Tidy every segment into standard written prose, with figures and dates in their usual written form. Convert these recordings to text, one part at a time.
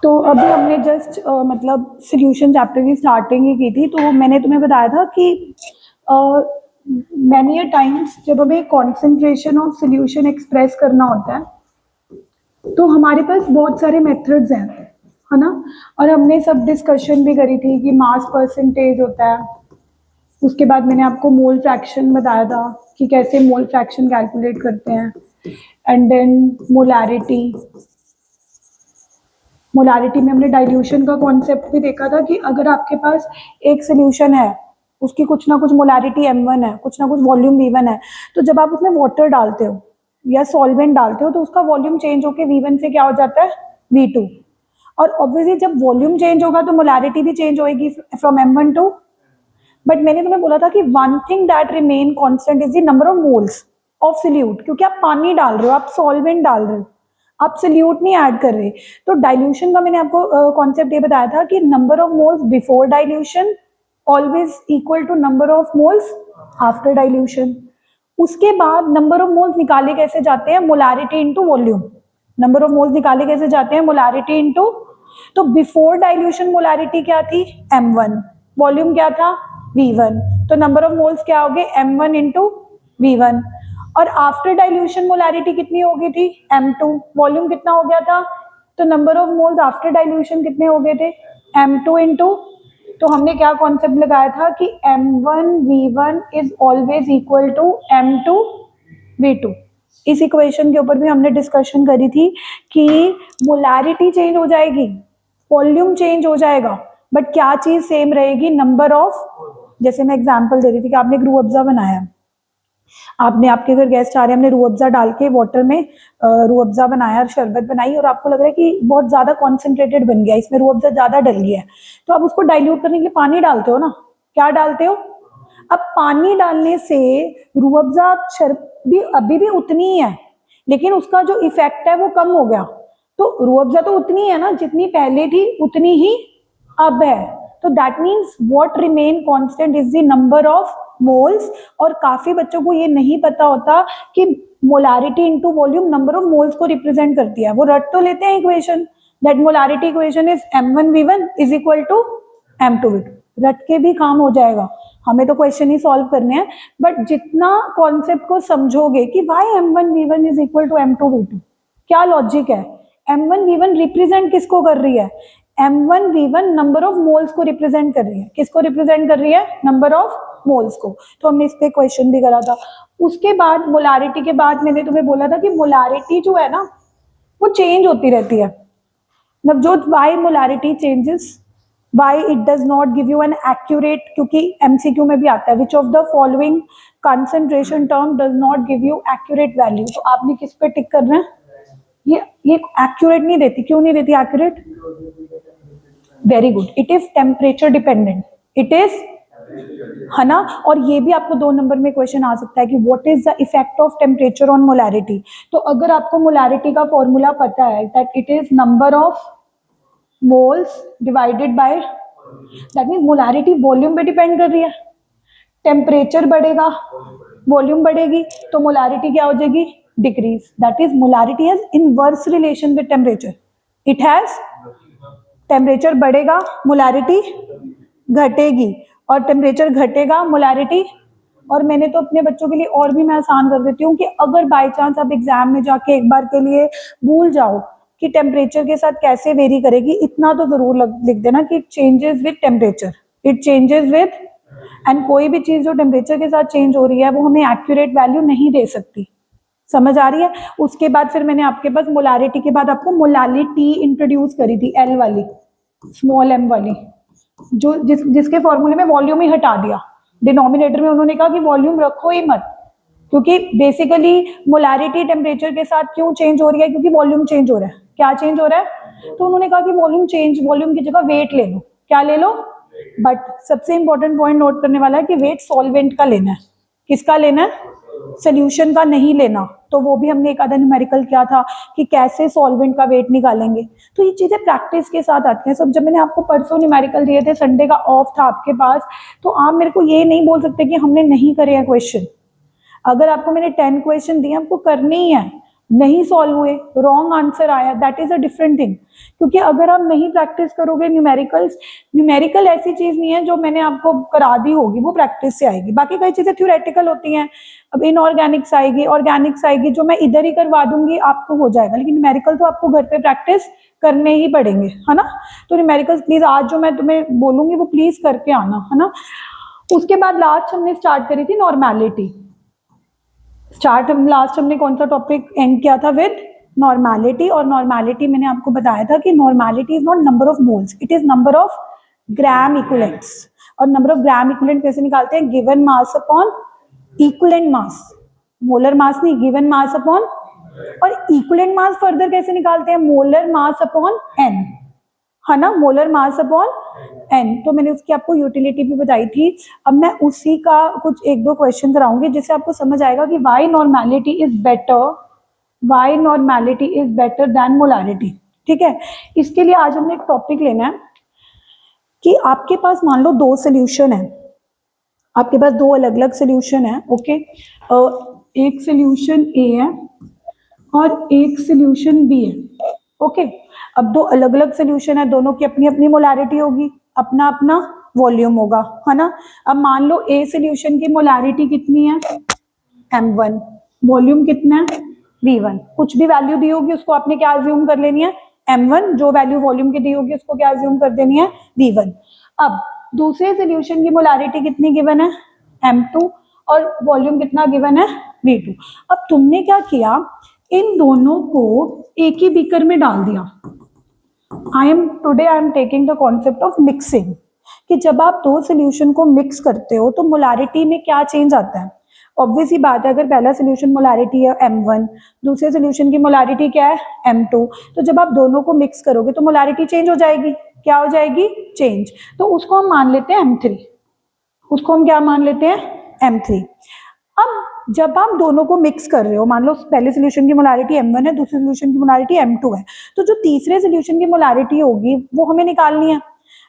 तो अभी हमने जस्ट मतलब सोल्यूशन चैप्टर की स्टार्टिंग ही की थी। तो मैंने तुम्हें बताया था कि मैनी अ टाइम्स जब हमें कॉन्सेंट्रेशन ऑफ सोल्यूशन एक्सप्रेस करना होता है तो हमारे पास बहुत सारे मेथड्स हैं, है ना। और हमने सब डिस्कशन भी करी थी कि मास परसेंटेज होता है, उसके बाद मैंने आपको मोल फ्रैक्शन बताया था कि कैसे मोल फ्रैक्शन कैलकुलेट करते हैं, एंड देन मोलारिटी। मोलारिटी में हमने डाइल्यूशन का कॉन्सेप्ट भी देखा था कि अगर आपके पास एक सोल्यूशन है, उसकी कुछ ना कुछ मोलारिटी m1 है, कुछ ना कुछ वॉल्यूम v1 है, तो जब आप उसमें वाटर डालते हो या सॉल्वेंट डालते हो तो उसका वॉल्यूम चेंज होकर v1 से क्या हो जाता है, v2। और ऑब्वियसली जब वॉल्यूम चेंज होगा तो मोलारिटी भी चेंज होएगी फ्रॉम m1 टू। बट मैंने तुम्हें बोला था कि one thing that remain constant is the number of moles of solute, क्योंकि आप पानी डाल रहे हो, आप सॉल्वेंट डाल रहे हो, आप सोल्यूट नहीं ऐड कर रहे। तो डाइल्यूशन का मैंने आपको कॉन्सेप्ट ये बताया था कि number of moles before dilution always equal to number of moles after dilution. उसके बाद नंबर ऑफ मोल्स निकाले कैसे जाते हैं, molarity into volume. Number of moles निकाले कैसे जाते हैं, मोलारिटी इनटू। तो बिफोर डाइल्यूशन मोलारिटी क्या थी, m1, वॉल्यूम क्या था, v1। तो नंबर ऑफ मोल्स क्या हो गए, m1 इंटू v1। और आफ्टर डाइल्यूशन मोलारिटी कितनी हो गई थी, m2, वॉल्यूम कितना हो गया था। तो number of moles after dilution कितने हो गए थे, m2 इंटू। तो हमने क्या कॉन्सेप्ट लगाया था कि m1 v1 is always equal to m2 v2। इस इक्वेशन के ऊपर भी हमने डिस्कशन करी थी कि मोलारिटी चेंज हो जाएगी, वॉल्यूम चेंज हो जाएगा, बट क्या चीज सेम रहेगी, नंबर ऑफ। जैसे मैं एग्जांपल दे रही थी कि आपने एक रूह अफ़ज़ा बनाया, आपने, आपके घर गेस्ट आ रहे हैं, हमने रूह अफ़ज़ा डाल के वाटर में रूह अफ़ज़ा बनाया, शरबत बनाई, और आपको लग रहा है कि बहुत ज्यादा कॉन्सेंट्रेटेड बन गया, इसमें रूह अफ़ज़ा ज्यादा डल गया है, तो आप उसको डाइल्यूट करने के लिए पानी डालते हो ना। क्या डालते हो, अब पानी डालने से रूह अफ़ज़ा शरबत भी अभी भी उतनी ही है, लेकिन उसका जो इफेक्ट है वो कम हो गया। तो रूह अफ़ज़ा तो उतनी है ना, जितनी पहले थी उतनी ही अब है। तो that means what remain constant is the number of moles. और काफी बच्चों को ये नहीं पता होता कि molarity into volume number of moles को रिप्रेजेंट करती है। वो रट तो लेते हैं equation, that molarity equation is m1v1 is equal to m2v2, रट के भी काम हो जाएगा, हमें तो क्वेश्चन ही सॉल्व करने हैं। बट जितना कॉन्सेप्ट को समझोगे कि Y m1v1 is equal to m2v2, क्या लॉजिक है, m1v1 रिप्रेजेंट किसको कर रही है, m1v1 नंबर ऑफ मोल्स को रिप्रेजेंट कर रही है, किसको रिप्रेजेंट कर रही है, नंबर ऑफ मोल्स को। तो हमने इस पे क्वेश्चन भी करा था। उसके बाद मोलारिटी के बाद मैंने तुम्हें बोला था कि मोलारिटी जो है ना वो चेंज होती रहती है। Navjot, why molarity changes, why it does not give you an accurate, क्योंकि एमसीक्यू में भी आता है which of the following concentration term does not give you accurate value. तो आपने किस पे टिक करना है, ये एक्यूरेट नहीं देती, क्यों नहीं देती accurate, very good, it is temperature dependent, it is, है ना। और ये भी आपको 2 नंबर में क्वेश्चन आ सकता है कि what is the effect of temperature on molarity. तो अगर आपको मोलारिटी का फॉर्मूला पता है that it is number of moles divided by, that mean molarity volume पे डिपेंड कर रही है, टेम्परेचर बढ़ेगा वॉल्यूम बढ़ेगी, तो मोलारिटी क्या हो जाएगी, decrease. That is molarity has inverse relation with temperature, it has, temperature बढ़ेगा मोलारिटी घटेगी, और टेम्परेचर घटेगा मोलारिटी। और मैंने तो अपने बच्चों के लिए और भी मैं आसान कर देती हूँ कि अगर बाय चांस आप एग्जाम में जाके एक बार के लिए भूल जाओ कि टेम्परेचर के साथ कैसे वेरी करेगी, इतना तो जरूर लिख देना कि it changes with temperature, it changes with, and कोई भी चीज जो टेम्परेचर के साथ चेंज हो रही है वो हमें एक्यूरेट वैल्यू नहीं दे सकती, समझ आ रही है। उसके बाद फिर मैंने आपके पास मोलारिटी के बाद आपको मोलालिटी इंट्रोड्यूस करी थी, एल वाली, स्मॉल एम वाली, जो जिसके फॉर्मूले में वॉल्यूम ही हटा दिया, डिनोमिनेटर में उन्होंने कहा कि वॉल्यूम रखो ही मत, क्योंकि बेसिकली मोलारिटी टेम्परेचर के साथ क्यों चेंज हो रही है, क्योंकि वॉल्यूम चेंज हो रहा है। क्या चेंज हो रहा है, तो उन्होंने कहा कि वॉल्यूम चेंज, वॉल्यूम की जगह वेट ले लो, क्या ले लो, बट सबसे इंपॉर्टेंट पॉइंट नोट करने वाला है कि वेट सॉल्वेंट का लेना है, किसका लेना है, सोल्यूशन का नहीं लेना। तो वो भी हमने एक आधा न्यूमेरिकल किया था कि कैसे सॉल्वेंट का वेट निकालेंगे। तो ये चीजें प्रैक्टिस के साथ आती हैं। सब जब मैंने आपको परसों न्यूमेरिकल दिए थे, संडे का ऑफ था आपके पास, तो आप मेरे को ये नहीं बोल सकते कि हमने नहीं करे हैं क्वेश्चन। अगर आपको मैंने 10 क्वेश्चन दिए, आपको करने ही है, नहीं सॉल्व हुए, रॉन्ग आंसर आया, that is a different thing. क्योंकि अगर आप नहीं प्रैक्टिस करोगे न्यूमेरिकल्स, न्यूमेरिकल ऐसी चीज नहीं है जो मैंने आपको करा दी होगी, वो प्रैक्टिस से आएगी। बाकी कई चीजें थ्योरेटिकल होती हैं, अब इनऑर्गेनिक्स आएगी, ऑर्गेनिक्स आएगी, जो मैं इधर ही करवा दूंगी आपको हो जाएगा, लेकिन न्यूमेरिकल तो आपको घर पे प्रैक्टिस करने ही पड़ेंगे, है ना। तो न्यूमेरिकल्स प्लीज आज जो मैं तुम्हें बोलूंगी वो प्लीज करके आना, है ना। उसके बाद लास्ट हमने स्टार्ट करी थी नॉर्मेलिटी। लास्ट हमने कौन सा टॉपिक एंड किया था? With normality. और नॉर्मेलिटी मैंने आपको बताया था कि normality is not number of moles, it is number of gram equivalents. और नंबर ऑफ ग्राम इक्विवेलेंट कैसे निकालते हैं? Given mass upon equivalent mass, molar mass नहीं, गिवन मास अपॉन। और इक्विवेलेंट मास फर्दर कैसे निकालते हैं? मोलर मास अपॉन एन, है ना, मोलर मास अपॉन एन। तो मैंने उसकी आपको यूटिलिटी भी बताई थी। अब मैं उसी का कुछ एक दो क्वेश्चन कराऊंगी जिससे आपको समझ आएगा कि why normality is better, why normality is better than molarity. ठीक है, इसके लिए आज हमने एक टॉपिक लेना है कि आपके पास मान लो दो सोल्यूशन है, आपके पास दो अलग अलग सोल्यूशन है, ओके। एक सोल्यूशन ए है और एक सोल्यूशन बी है, ओके। अब दो अलग अलग सोल्यूशन है, दोनों की अपनी अपनी मोलारिटी होगी, अपना अपना वॉल्यूम होगा, है ना। अब मान लो ए सोल्यूशन की मोलारिटी कितनी है? m1, वॉल्यूम कितना है? v1। कुछ भी वैल्यू दी होगी उसको आपने क्या अज्यूम कर लेनी है? m1। जो वैल्यू वॉल्यूम की दी होगी उसको क्या अज्यूम कर देनी है? v1। अब दूसरे सोल्यूशन की मोलारिटी कितनी गिवन है? m2। और वॉल्यूम कितना गिवन है? v2। अब तुमने क्या किया, इन दोनों को एक ही बीकर में डाल दिया। I am taking the concept of mixing, कि जब आप दो सोल्यूशन को मिक्स करते हो तो मोलारिटी में क्या चेंज आता है? ऑब्वियस ही बात है, अगर पहला सोल्यूशन मोलारिटी है m1, दूसरे सोल्यूशन की मोलारिटी क्या है? m2। तो जब आप दोनों को मिक्स करोगे तो मोलारिटी चेंज हो जाएगी। क्या हो जाएगी? चेंज। तो उसको हम मान लेते हैं m3, उसको हम क्या मान लेते हैं? m3। अब जब आप दोनों को मिक्स कर रहे हो, मान लो पहले सोल्यूशन की मोलारिटी m1 है, दूसरे सोल्यूशन की मोलारिटी m2 है, तो जो तीसरे सोल्यूशन की मोलारिटी होगी वो हमें निकालनी है।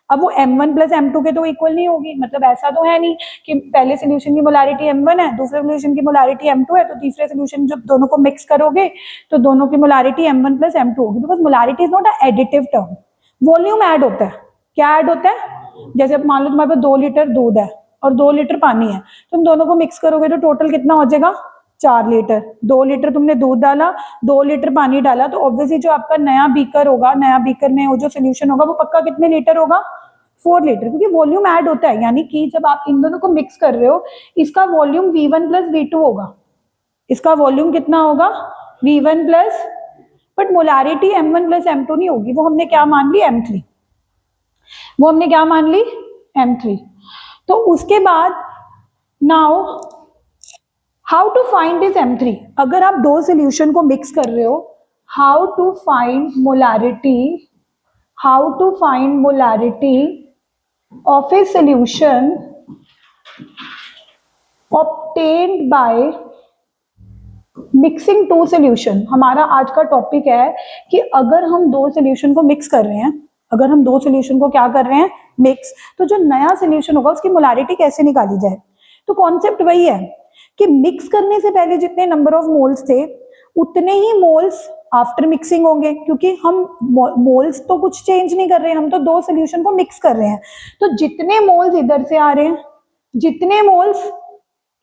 अब वो m1 प्लस m2 के तो इक्वल नहीं होगी, मतलब ऐसा तो है नहीं कि पहले सोल्यूशन की मोलारिटी m1 है, दूसरे सोल्यूशन की मोलारिटी m2 है, तो तीसरे सोल्यूशन जब दोनों को मिक्स करोगे तो दोनों की मोलारिटी m1 प्लस m2 होगी, because molarity is not a additive term. Volume add होता है। क्या ऐड होता है? जैसे मान लो तुम्हारे पास 2 लीटर दूध है और 2 लीटर पानी है, तुम दोनों को मिक्स करोगे तो टोटल कितना हो जाएगा? 4 लीटर। 2 लीटर तुमने दूध डाला, 2 लीटर पानी डाला, तो ऑब्वियसली जो आपका नया बीकर होगा, नया बीकर में वो जो सोल्यूशन होगा वो पक्का कितने लीटर होगा? 4 लीटर, क्योंकि वॉल्यूम ऐड होता है। यानी कि जब आप इन दोनों को मिक्स कर रहे हो, इसका वॉल्यूम v1 प्लस v2 होगा, इसका वॉल्यूम कितना होगा? v1 plus, but molarity m1 plus m2 नहीं होगी, वो हमने क्या मान ली? m3। वो हमने क्या मान ली? m3। तो उसके बाद now how to find this m3? अगर आप दो सोल्यूशन को मिक्स कर रहे हो, how to find molarity, how to find molarity of a solution obtained by mixing two solution. हमारा आज का टॉपिक है कि अगर हम दो सोल्यूशन को मिक्स कर रहे हैं, अगर हम दो सोल्यूशन को क्या कर रहे हैं? मिक्स, तो जो नया सोल्यूशन होगा उसकी मोलारिटी कैसे निकाली जाए? तो कॉन्सेप्ट वही है कि मिक्स करने से पहले जितने नंबर ऑफ मोल्स थे उतने ही मोल्स आफ्टर मिक्सिंग होंगे, क्योंकि हम मोल्स तो कुछ चेंज नहीं कर रहे हैं, हम तो दो सोल्यूशन को मिक्स कर रहे हैं। तो जितने मोल्स इधर से आ रहे हैं, जितने मोल्स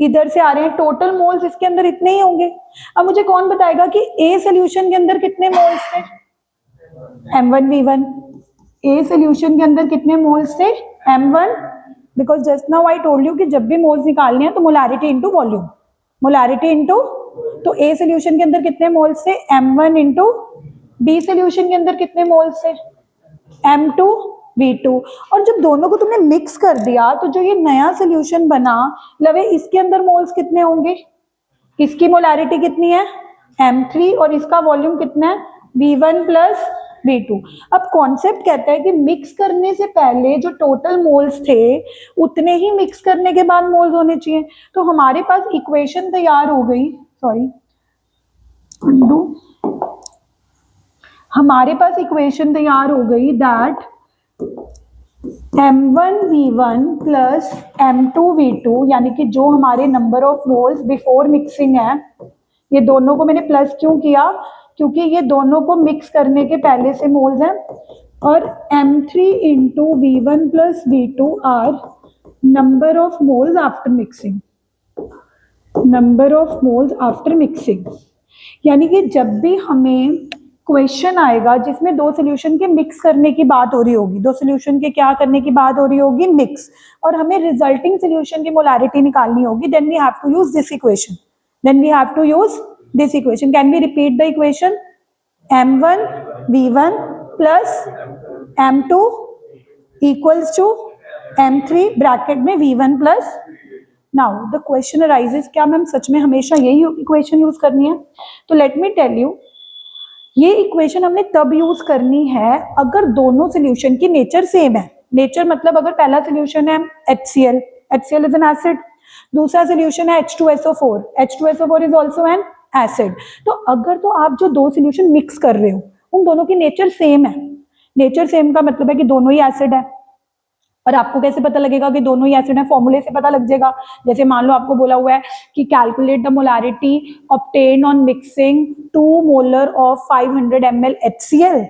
इधर से आ रहे हैं, टोटल मोल्स इसके अंदर इतने ही होंगे। अब मुझे कौन बताएगा कि ए सोल्यूशन के अंदर कितने मोल्स थे? m1v1। ए सोल्यूशन के अंदर कितने मोल्स थे? m1, because just now I told you कि जब भी मोल्स निकालने हैं तो molarity into volume, molarity into. तो ए सोल्यूशन के अंदर कितने मोल्स थे? m1 into. बी सोल्यूशन के अंदर कितने मोल्स थे? m2 v2। और जब दोनों को तुमने मिक्स कर दिया तो जो ये नया सोल्यूशन बना, लवे इसके अंदर मोल्स कितने होंगे? इसकी मोलारिटी कितनी है? m3। और इसका वॉल्यूम कितना है? v1 plus v2। अब कॉन्सेप्ट कहता है कि मिक्स करने से पहले जो टोटल मोल्स थे उतने ही मिक्स करने के बाद मोल्स होने चाहिए। तो हमारे पास इक्वेशन तैयार हो गई, सॉरी हमारे पास इक्वेशन तैयार हो गई दैट m1v1 प्लस m2v2, यानी कि जो हमारे number of moles before mixing है, ये दोनों को मैंने प्लस क्यों किया, क्योंकि ये दोनों को मिक्स करने के पहले से मोल्स हैं, और M3 into V1 plus V2 are number of moles after mixing, number of moles after mixing. यानी कि जब भी हमें क्वेश्चन आएगा जिसमें दो सोल्यूशन के मिक्स करने की बात हो रही होगी, दो सोल्यूशन के क्या करने की बात हो रही होगी, मिक्स, और हमें रिजल्टिंग सोल्यूशन की मोलारिटी निकालनी होगी, then we have to use this equation, then we have to use this equation. Can we repeat the equation? M1 V1 plus M2 equals to M3 bracket में V1 plus. Now the question arises, क्या ma'am सच में हमेशा यही equation use करनी है? तो let me tell you, ये इक्वेशन हमने तब यूज करनी है अगर दोनों सोल्यूशन की नेचर सेम है। नेचर मतलब अगर पहला सोल्यूशन है HCl, HCl is an acid, दूसरा सोल्यूशन है H2SO4, H2SO4 is also an acid. तो अगर तो आप जो दो सोल्यूशन मिक्स कर रहे हो उन दोनों की नेचर सेम है, नेचर सेम का मतलब है कि दोनों ही एसिड है। और आपको कैसे पता लगेगा कि दोनों ही एसिड है? फॉर्मूले से पता लग जाएगा। जैसे मान लो आपको बोला हुआ है कि calculate the molarity obtain on mixing 2 molar of 500 ml HCl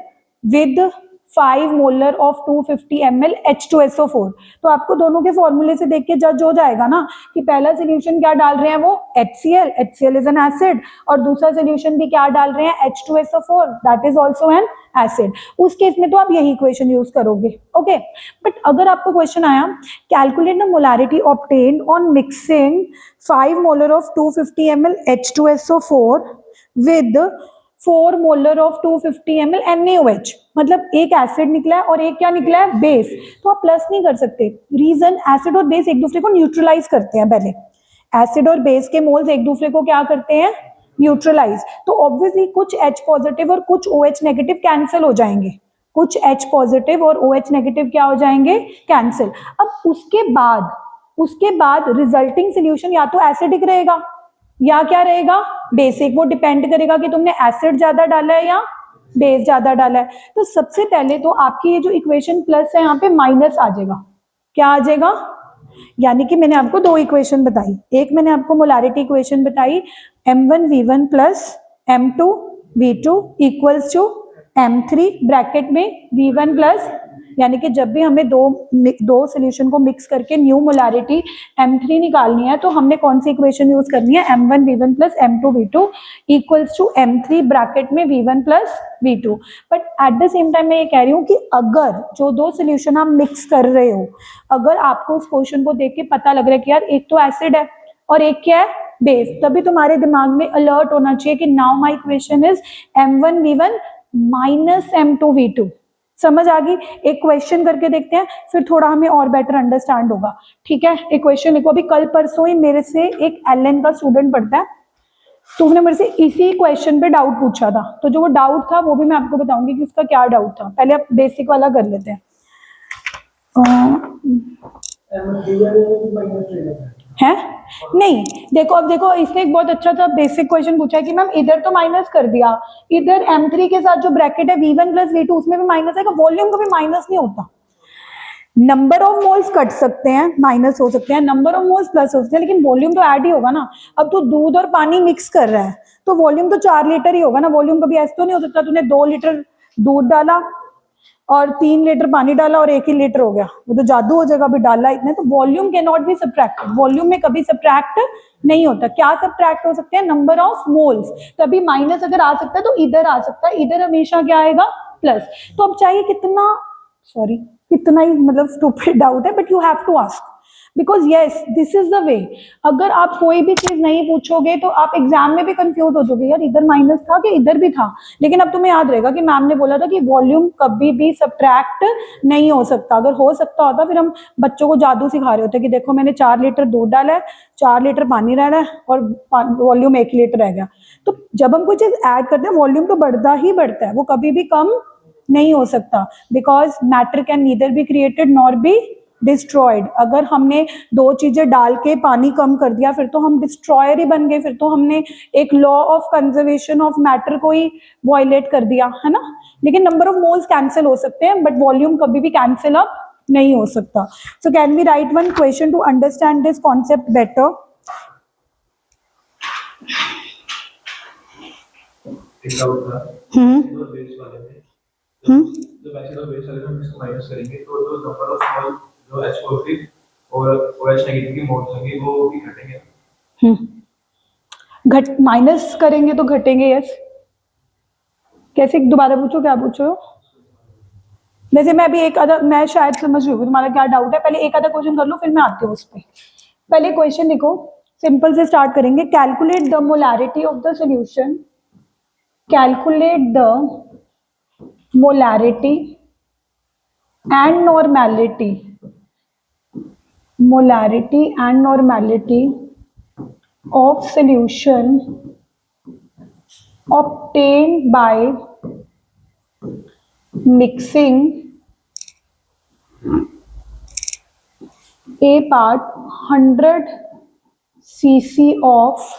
with 5 molar of 250 ml H2SO4। तो आपको दोनों के फॉर्मूले से देख के जज हो जाएगा ना कि पहला सोल्यूशन क्या डाल रहे हैं वो HCl, HCl is an acid, और दूसरा सोल्यूशन भी क्या डाल रहे हैं H2SO4, that is also an acid. उस केस में तो आप यही इक्वेशन यूज करोगे, ओके। बट अगर आपको क्वेश्चन आया calculate the molarity obtained on mixing 5 molar of 250 ml H2SO4 with 4 molar of 250 ml NaOH, मतलब एक एसिड निकला है और एक क्या निकला है, बेस, तो आप प्लस नहीं कर सकते। रीजन, एसिड और बेस एक दूसरे को न्यूट्रलाइज करते हैं। पहले एसिड और बेस के मोल्स एक दूसरे को क्या करते हैं, न्यूट्रलाइज। तो ऑब्वियसली कुछ H पॉजिटिव और कुछ OH नेगेटिव कैंसिल हो जाएंगे, कुछ H पॉजिटिव और OH नेगेटिव क्या हो जाएंगे, कैंसिल। अब उसके बाद रिजल्टिंग सोल्यूशन या तो एसिडिक रहेगा या क्या रहेगा, बेसिक। वो डिपेंड करेगा कि तुमने एसिड ज्यादा डाला है या बेस ज्यादा डाला है। तो सबसे पहले तो आपकी ये जो इक्वेशन प्लस है यहाँ पे माइनस आ जाएगा। क्या आ जाएगा? यानी कि मैंने आपको दो इक्वेशन बताई, एक मैंने आपको मोलारिटी इक्वेशन बताई M1 V1 plus M2 V2 equals to M3 bracket में V1 प्लस, यानी कि जब भी हमें दो सोल्यूशन को मिक्स करके न्यू मोलारिटी M3 निकालनी है तो हमने कौन सी इक्वेशन यूज करनी है, M1 V1 plus M2 V2 equals to M3 bracket में V1 plus V2। But at the same time मैं ये कह रही हूँ कि अगर जो दो सोल्यूशन आप मिक्स कर रहे हो, अगर आपको उस क्वेश्चन को देख के पता लग रहा है कि यार एक तो एसिड है और एक क्या है, बेस, तभी तुम्हारे दिमाग में अलर्ट होना चाहिए कि now my equation is M1 V1 minus M2 V2। समझ आ गई? एक क्वेश्चन करके देखते हैं, फिर थोड़ा हमें और बेटर अंडरस्टैंड होगा, ठीक है। एक क्वेश्चन लिखो। अभी कल परसों ही मेरे से एक LN का स्टूडेंट पढ़ता है, तो उसने मेरे से इसी क्वेश्चन पे डाउट पूछा था। तो जो वो डाउट था वो भी मैं आपको बताऊंगी कि उसका क्या डाउट था। पहले आप बेसिक वाला कर लेते हैं। है नहीं, देखो अब देखो, इसने एक बहुत अच्छा सा बेसिक क्वेश्चन पूछा है कि मैम इधर तो माइनस कर दिया, इधर M3 के साथ जो ब्रैकेट है V1 प्लस V2 उसमें भी माइनस है, वॉल्यूम कभी माइनस नहीं होता। नंबर ऑफ मोल्स कट सकते हैं, माइनस हो सकते हैं, नंबर ऑफ मोल्स प्लस हो सकते हैं, लेकिन वॉल्यूम तो ऐड ही होगा ना। अब तो दूध और पानी मिक्स कर रहा है तो वॉल्यूम तो 4 लीटर ही होगा ना। वॉल्यूम कभी ऐसा तो नहीं हो सकता तूने 2 लीटर दूध डाला और 3 लीटर पानी डाला और 1 ही लीटर हो गया, वो तो जादू हो जाएगा। अभी डाला इतने, तो volume can not be subtracted, volume में कभी सब्ट्रैक्ट नहीं होता। क्या सब्ट्रैक्ट हो सकते हैं, नंबर ऑफ मोल्स। तभी माइनस अगर आ सकता है तो इधर आ सकता है, इधर हमेशा क्या आएगा, प्लस। तो अब चाहिए कितना, सॉरी कितना ही मतलब स्टूपिड डाउट है, but you have to ask because yes this is the way. अगर आप कोई भी चीज नहीं पूछोगे तो आप एग्जाम में भी कंफ्यूज हो जाओगे, यार इधर माइनस था कि इधर भी था। लेकिन अब तुम्हें याद रहेगा कि मैम ने बोला था कि वॉल्यूम कभी भी सब्ट्रैक्ट नहीं हो सकता। अगर हो सकता होता फिर हम बच्चों को जादू सिखा रहे होते कि देखो मैंने 4 लीटर दूध डाला है, 4 लीटर पानी डाला है और वॉल्यूम 1 लीटर रह गया। तो जब हम कोई चीज ऐड करते हैं वॉल्यूम तो बढ़ता ही बढ़ता है, वो कभी भी कम नहीं हो सकता। Because matter can neither be created nor be destroyed. अगर हमने दो चीजें डाल के पानी कम कर दिया फिर तो हम डिस्ट्रॉयर ही बन गए, फिर तो हमने एक law of conservation of matter को ही वायलेट कर दिया, है ना। लेकिन नंबर ऑफ मोल्स कैंसिल हो सकते हैं बट वॉल्यूम कभी भी कैंसिल अप नहीं हो सकता। So can we write one question to understand this concept better. एक डाउट था हम्म एसिड और बेस वाले में। हम्म जब एसिड और बेस वाले में हम इसको माइनस करेंगे तो जो नंबर ऑफ स्मॉल जो H पॉजिटिव और OH नेगेटिव की मोड्स होंगे वो भी घटेंगे। घट माइनस करेंगे तो घटेंगे, यस। कैसे, दोबारा पूछो, क्या पूछो? वैसे मैं अभी एक आधा, मैं शायद समझ रही हूँ तुम्हारा क्या डाउट है। पहले एक आधा क्वेश्चन कर लो, फिर मैं आती हूँ उस पर। पहले क्वेश्चन देखो, सिंपल से स्टार्ट करेंगे। Calculate the molarity of the solution, calculate the molarity and normality, molarity and normality of solution obtained by mixing a part 100 cc of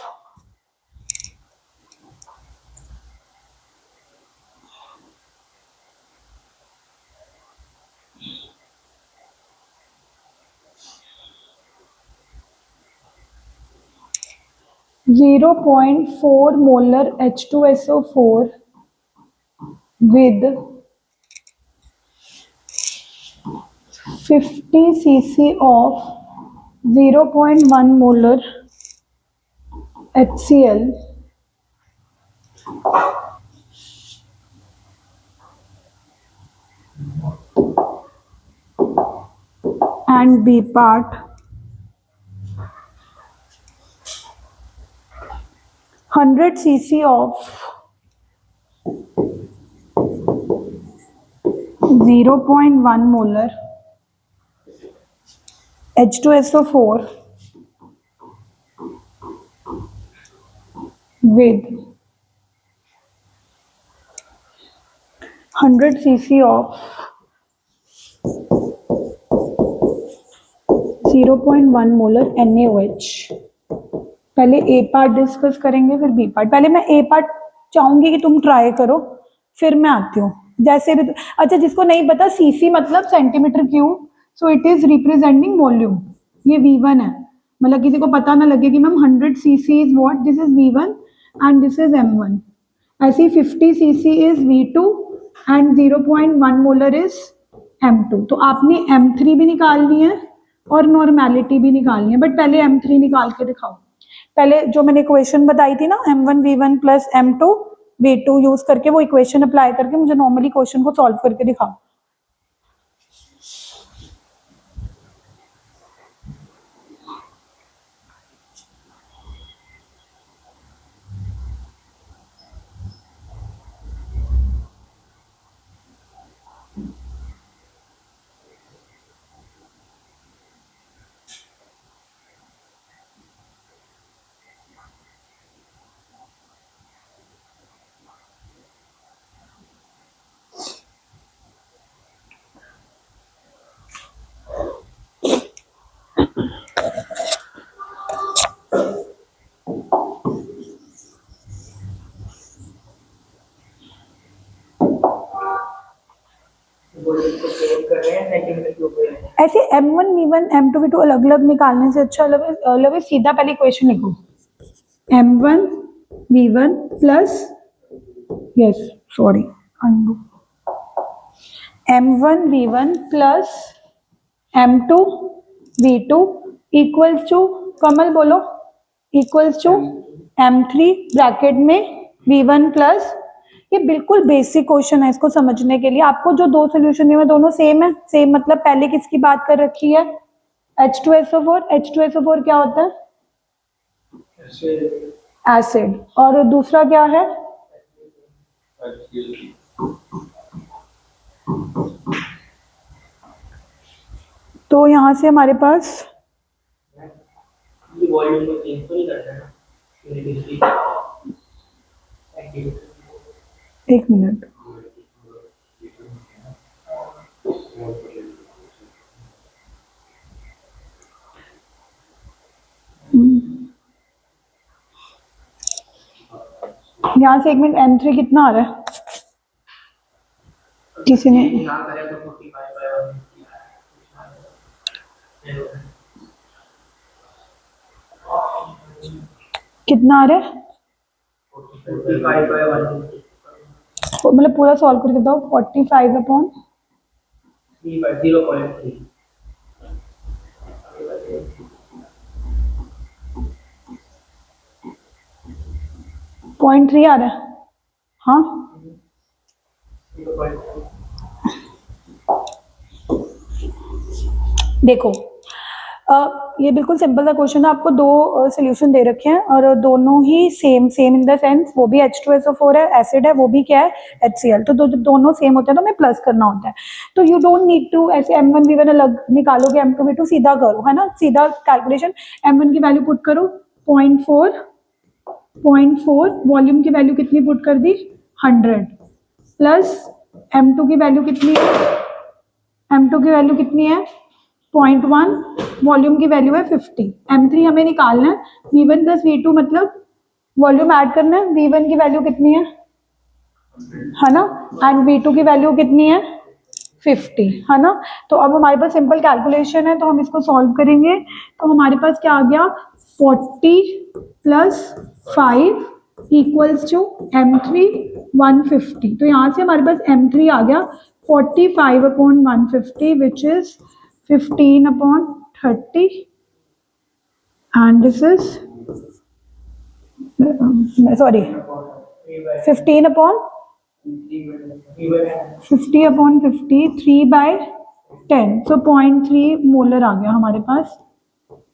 0.4 molar H2SO4 with 50 cc of 0.1 molar HCl and B part 100 cc of 0.1 molar H2SO4 with 100 cc of 0.1 molar NaOH। पहले ए part discuss करेंगे, फिर B part. पहले मैं ए part चाहूंगी कि तुम try करो, फिर मैं आती हूँ। जैसे भी अच्छा, जिसको नहीं पता, सीसी मतलब centimetre cube, so it is representing volume. ये V1 है, मतलब किसी को पता ना लगे कि ma'am 100 cc is what, this is V1 and this is M1। ऐसे 50 cc is V2 and 0.1 molar is M2। तो आपने M3 भी निकालनी है और नॉर्मेलिटी भी निकालनी है, बट पहले M3 निकाल के दिखाओ। पहले जो मैंने इक्वेशन बताई थी ना, M1 V1 plus M2 V2 use करके, वो इक्वेशन अप्लाई करके मुझे नॉर्मली क्वेश्चन को सॉल्व करके दिखाओ। ऐसे M1 V1 M2 V2 अलग अलग निकालने से अच्छा लगे सीधा पहले इक्वेशन लिखो। M1 V1 plus, yes sorry, M1 V1 plus M2 V2 equals to, Kamal बोलो, इक्वल्स टू M3 ब्रैकेट में V1 प्लस। ये बिल्कुल बेसिक क्वेश्चन है, इसको समझने के लिए आपको जो दो सोल्यूशन है दोनों सेम है। सेम मतलब पहले किसकी बात कर रखी है, H2SO4। H2SO4 क्या होता है, एसिड। और दूसरा क्या है, तो यहां से हमारे पास एक मिनट, यहाँ से एक मिनट, M3 कितना आ रहा है किसी ने, कितना आ रहा है 45/150 मतलब पूरा सॉल्व करके बताओ। 45 अपॉन 0.3 0.3 आ रहा है। हाँ, 0.3 देखो ये बिल्कुल सिंपल सा क्वेश्चन है। आपको दो सोल्यूशन दे रखे हैं और दोनों ही same same in the sense, वो भी H2SO4 है, एसिड है, वो भी क्या है HCl। तो जब दोनों सेम होते हैं तो हमें प्लस करना होता है। तो यू डोंट नीड टू ऐसे M1V1 अलग निकालोगे, M2V2 सीधा करो, है ना, सीधा कैलकुलेशन। M1 की वैल्यू पुट करो 0.4 वॉल्यूम की वैल्यू कितनी पुट कर दी 100 प्लस M2 की वैल्यू कितनी है, M2 की वैल्यू कितनी है 0.1, वॉल्यूम की वैल्यू है 50। M3 हमें निकालना है, V1 प्लस V2 मतलब वॉल्यूम ऐड करना है। V1 की वैल्यू कितनी है ना, एंड V2 की वैल्यू कितनी है 50, है ना। तो अब हमारे पास सिंपल कैलकुलेशन है, तो हम इसको सॉल्व करेंगे। तो हमारे पास क्या आ गया 40 प्लस 5 इक्वल्स टू M3 150। तो यहाँ से हमारे पास M3 आ गया 45 upon 150 which is 15 upon 30 and this is sorry 15 upon 50 upon 50 3 by 10, so 0.3 molar आ गया हमारे पास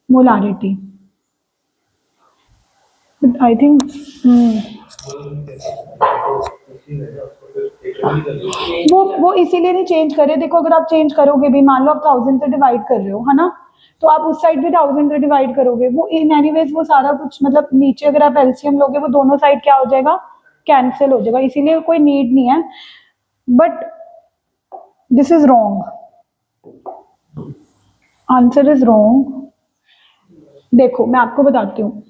मोलारिटी। बट आई थिंक वो इसीलिए नहीं चेंज कर रहे। देखो अगर आप चेंज करोगे भी, मान लो आप 1000 से डिवाइड कर रहे हो, है ना, तो आप उस साइड भी 1000 से डिवाइड करोगे, वो इन एनीवेज वो सारा कुछ मतलब नीचे अगर आप एलसीएम लोगे वो दोनों साइड क्या हो जाएगा कैंसिल हो जाएगा, इसीलिए कोई नीड नहीं है। But this is wrong, answer is wrong. देखो मैं आपको बताती हूँ,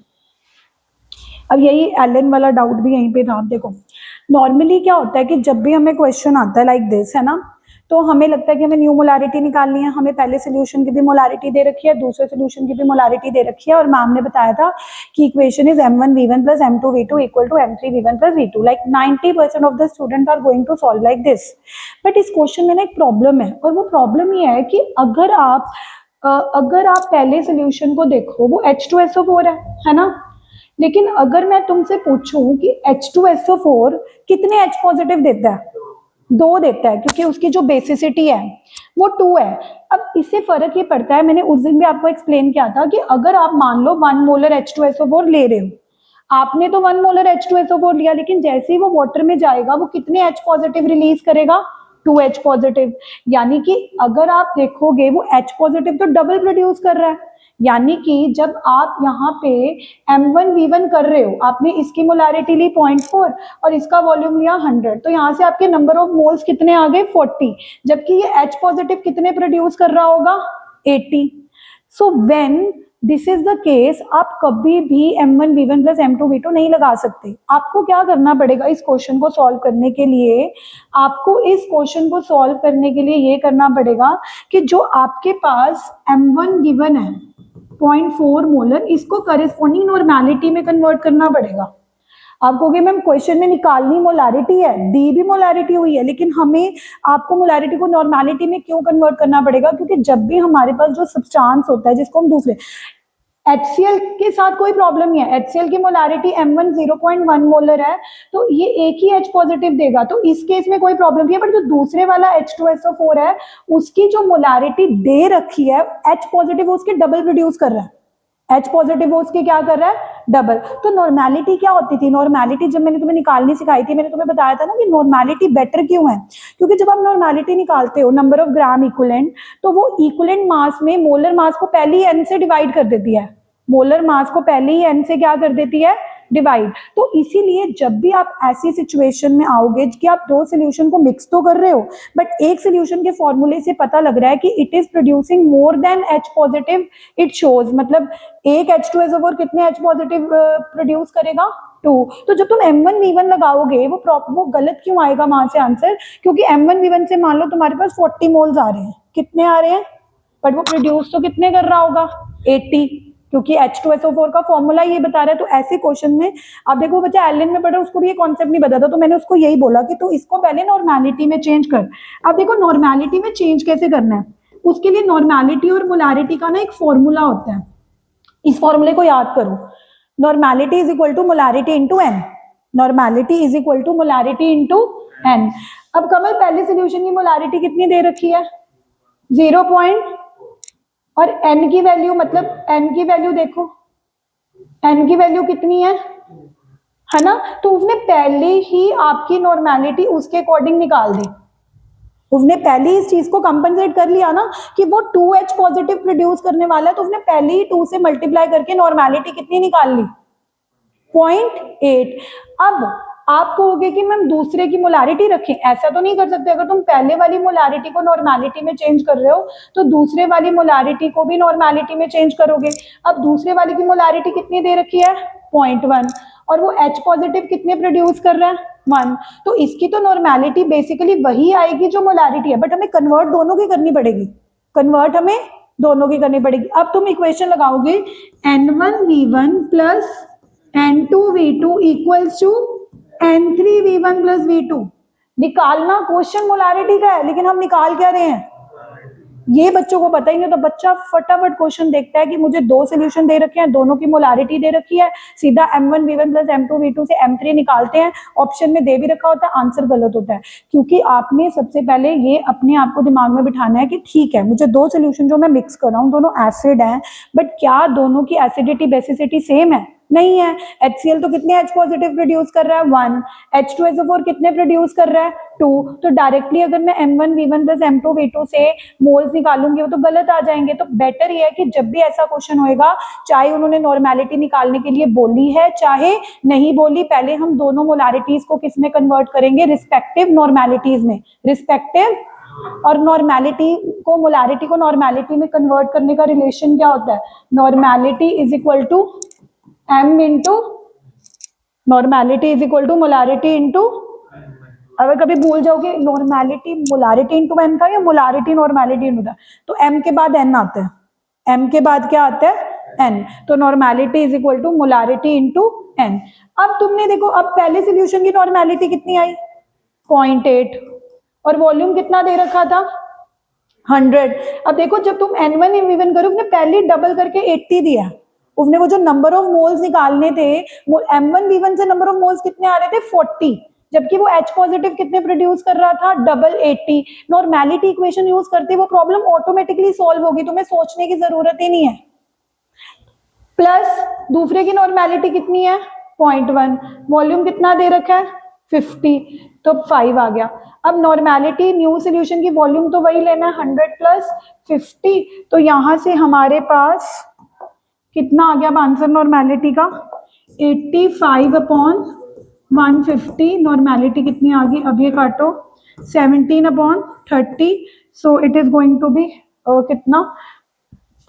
अब यही एलन वाला डाउट भी यहीं पे था। देखो नॉर्मली क्या होता है कि जब भी हमें क्वेश्चन आता है लाइक दिस, है ना, तो हमें लगता है कि हमें न्यू मोलारिटी निकालनी है। हमें पहले सोल्यूशन की भी मोलारिटी दे रखी है, दूसरे सोल्यूशन की भी मोलारिटी दे रखी है, और मैम ने बताया था कि equation is M1V1 plus M2V2 equal to M3V1 plus V2। Like 90% of the student are going to solve like this. But इस क्वेश्चन में ना एक प्रॉब्लम है, और वो प्रॉब्लम ये है कि अगर आप पहले सोल्यूशन को देखो वो H2SO4 है ना, लेकिन अगर मैं तुमसे पूछूं कि H2SO4 कितने H पॉजिटिव देता है, 2 देता है, क्योंकि उसकी जो बेसिसिटी है वो 2 है। अब इससे फर्क ये पड़ता है, मैंने उस दिन भी आपको एक्सप्लेन किया था कि अगर आप मान लो 1 मोलर H2SO4 ले रहे हो, आपने तो 1 मोलर H2SO4 लिया, लेकिन जैसे ही वो वाटर में जाएगा वो कितने H पॉजिटिव रिलीज करेगा 2H पॉजिटिव। यानी कि अगर आप देखोगे वो H पॉजिटिव तो डबल प्रोड्यूस कर रहा है। यानी कि जब आप यहाँ पे M1V1 कर रहे हो, आपने इसकी मोलारिटी ली 0.4 और इसका वॉल्यूम लिया 100, तो यहाँ से आपके नंबर ऑफ मोल्स कितने आ गए 40, जबकि ये H पॉजिटिव कितने प्रोड्यूस कर रहा होगा 80। So when this is the case, आप कभी भी M1V1 प्लस M2V2 नहीं लगा सकते। आपको क्या करना पड़ेगा इस क्वेश्चन को सॉल्व करने के लिए, आपको इस क्वेश्चन को सॉल्व करने के लिए ये करना पड़ेगा कि जो आपके पास M1 गिवन है 0.4 मोलर, इसको करेस्पॉन्डिंग नॉर्मेलिटी में कन्वर्ट करना पड़ेगा। आप कहोगे मैम क्वेश्चन में निकालनी मोलारिटी है, दी भी मोलारिटी हुई है, लेकिन हमें आपको मोलारिटी को नॉर्मेलिटी में क्यों कन्वर्ट करना पड़ेगा, क्योंकि जब भी हमारे पास जो सब्सटेंस होता है जिसको हम दूसरे HCl के साथ कोई प्रॉब्लम नहीं है, HCl की मोलारिटी M1 0.1 मोलर है, तो ये एक ही H पॉजिटिव देगा, तो इस केस में कोई प्रॉब्लम नहीं है। बट जो दूसरे वाला H2SO4 है, उसकी जो मोलारिटी दे रखी है H पॉजिटिव उसके डबल प्रोड्यूस कर रहा है, H पॉजिटिव उसके क्या कर रहा है डबल। तो नॉर्मेलिटी क्या होती थी, नॉर्मेलिटी जब मैंने तुम्हें निकालनी सिखाई थी, मैंने तुम्हें बताया था ना कि नॉर्मेलिटी बेटर क्यों है, क्योंकि जब आप नॉर्मेलिटी निकालते हो नंबर ऑफ ग्राम इक्विवेलेंट, तो वो इक्विवेलेंट मास में मोलर मास को पहले ही n से डिवाइड कर देती है, मोलर मास को पहले ही n से क्या कर देती है डिवाइड। तो इसीलिए जब भी आप ऐसी सिचुएशन में आओगे कि आप दो सोल्यूशन को मिक्स तो कर रहे हो, बट एक सोल्यूशन के फॉर्मूले से पता लग रहा है कि it is producing more than H positive, it shows मतलब एक H2SO4 कितने H पॉजिटिव प्रोड्यूस करेगा 2। तो जब तुम M1V1 लगाओगे वो गलत क्यों आएगा वहां से आंसर, क्योंकि M1V1 से मान लो तुम्हारे पास 40 मोल्स आ रहे हैं, कितने आ रहे हैं, बट वो प्रोड्यूस तो कितने कर रहा होगा 80। क्योंकि H2SO4 का फॉर्मूला ये बता रहा है। तो ऐसे क्वेश्चन में अब देखो बच्चा एलिन में पढ़ा, उसको भी ये कॉन्सेप्ट नहीं पता था, तो मैंने उसको यही बोला कि तो इसको पहले नॉर्मेलिटी में चेंज कर। अब देखो नॉर्मेलिटी में चेंज कैसे करना है, उसके लिए नॉर्मेलिटी और मोलारिटी का ना एक फॉर्मूला होता है, इस फॉर्मूले को याद करो। Normality is equal to molarity into N, normality is equal to molarity into N. अब कमल पहले सोल्यूशन की मोलारिटी कितनी दे रखी है, 0 और n की वैल्यू, मतलब n की वैल्यू देखो, n की वैल्यू कितनी है ना। तो उसने पहले ही आपकी नॉर्मेलिटी उसके अकॉर्डिंग निकाल दी, उसने पहले इस चीज को कंपनसेट कर लिया ना कि वो 2H पॉजिटिव प्रोड्यूस करने वाला है, तो उसने पहले ही 2 से मल्टीप्लाई करके नॉर्मेलिटी कितनी निकाल ली, 0.8। अब आप कहोगे कि मैम दूसरे की मोलारिटी रखें, ऐसा तो नहीं कर सकते। अगर तुम पहले वाली मोलारिटी को नॉर्मेलिटी में चेंज कर रहे हो तो दूसरे वाली मोलारिटी को भी नॉर्मेलिटी में चेंज करोगे। अब दूसरे वाली की मोलारिटी कितनी दे रखी है, 0.1, और वो H पॉजिटिव कितने प्रोड्यूस कर रहा है, 1। तो इसकी तो नॉर्मेलिटी बेसिकली वही आएगी जो मोलारिटी है, बट हमें कन्वर्ट दोनों की करनी पड़ेगी, कन्वर्ट हमें दोनों की करनी पड़ेगी। अब तुम इक्वेशन लगाओगे N1V1 plus N2V2 equals to N3V1 plus V2। निकालना क्वेश्चन मोलारिटी का है, लेकिन हम निकाल क्या रहे हैं, ये बच्चों को पता ही नहीं। तो बच्चा फटाफट क्वेश्चन देखता है कि मुझे 2 सोल्यूशन दे रखे हैं, दोनों की मोलारिटी दे रखी है, सीधा M1V1 प्लस M2V2 से M3 निकालते हैं। ऑप्शन में दे भी रखा होता है, आंसर गलत होता है, क्योंकि आपने सबसे पहले ये अपने आप को दिमाग में बिठाना है कि ठीक है मुझे 2 सोल्यूशन जो मैं मिक्स कर रहा हूँ दोनों एसिड हैं, बट क्या दोनों की एसिडिटी बेसिसिटी सेम है, नहीं है। HCl तो कितने H पॉजिटिव प्रोड्यूस कर रहा है, 1। H2SO4 कितने प्रोड्यूस कर रहा है, 2। तो डायरेक्टली अगर मैं M1V1 प्लस M2V2 से मोल्स निकालूंगी वो तो गलत आ जाएंगे। तो बेटर ये है कि जब भी ऐसा क्वेश्चन होएगा, चाहे उन्होंने नॉर्मेलिटी निकालने के लिए बोली है चाहे नहीं बोली, पहले हम दोनों मोलारिटीज को किस में कन्वर्ट करेंगे, रिस्पेक्टिव नॉर्मेलिटीज में, रिस्पेक्टिव। और नॉर्मेलिटी को मोलारिटी को नॉर्मेलिटी में कन्वर्ट करने का रिलेशन क्या होता है, normality is equal to m into normality is equal to molarity into, अगर कभी भूल जाओगे नॉर्मेलिटी मोलारिटी इंटू एन था या मोलारिटी नॉर्मेलिटी इंटू था, तो m के बाद n आता है, m के बाद क्या आता है, n। तो normality is equal to molarity into n। अब तुमने देखो, अब पहले सोल्यूशन की नॉर्मेलिटी कितनी आई, 0.8, और वॉल्यूम कितना दे रखा था, 100। अब देखो जब तुम N1V1 करो, उसने पहले डबल करके 80 दिया, उसने वो जो नंबर ऑफ मोल्स निकालने थे, वो M1V1 से नंबर ऑफ मोल्स कितने आ रहे थे, 40, जबकि वो H पॉजिटिव कितने प्रोड्यूस कर रहा था, डबल 80। नॉर्मेलिटी इक्वेशन यूज करते वो प्रॉब्लम ऑटोमेटिकली सॉल्व होगी, तुम्हें सोचने की जरूरत ही नहीं है। प्लस दूसरे की नॉर्मेलिटी कितनी है, 0.1, वॉल्यूम कितना दे रखा है, 50, तो 5 आ गया। अब नॉर्मेलिटी न्यू सोल्यूशन की वॉल्यूम तो वही लेना है, 100 प्लस 50, तो यहां से हमारे पास कितना आ गया अब आंसर नॉर्मेलिटी का, 85/150। नॉर्मेलिटी कितनी आ गई, अब ये काटो, 17/30, so it is going to be कितना,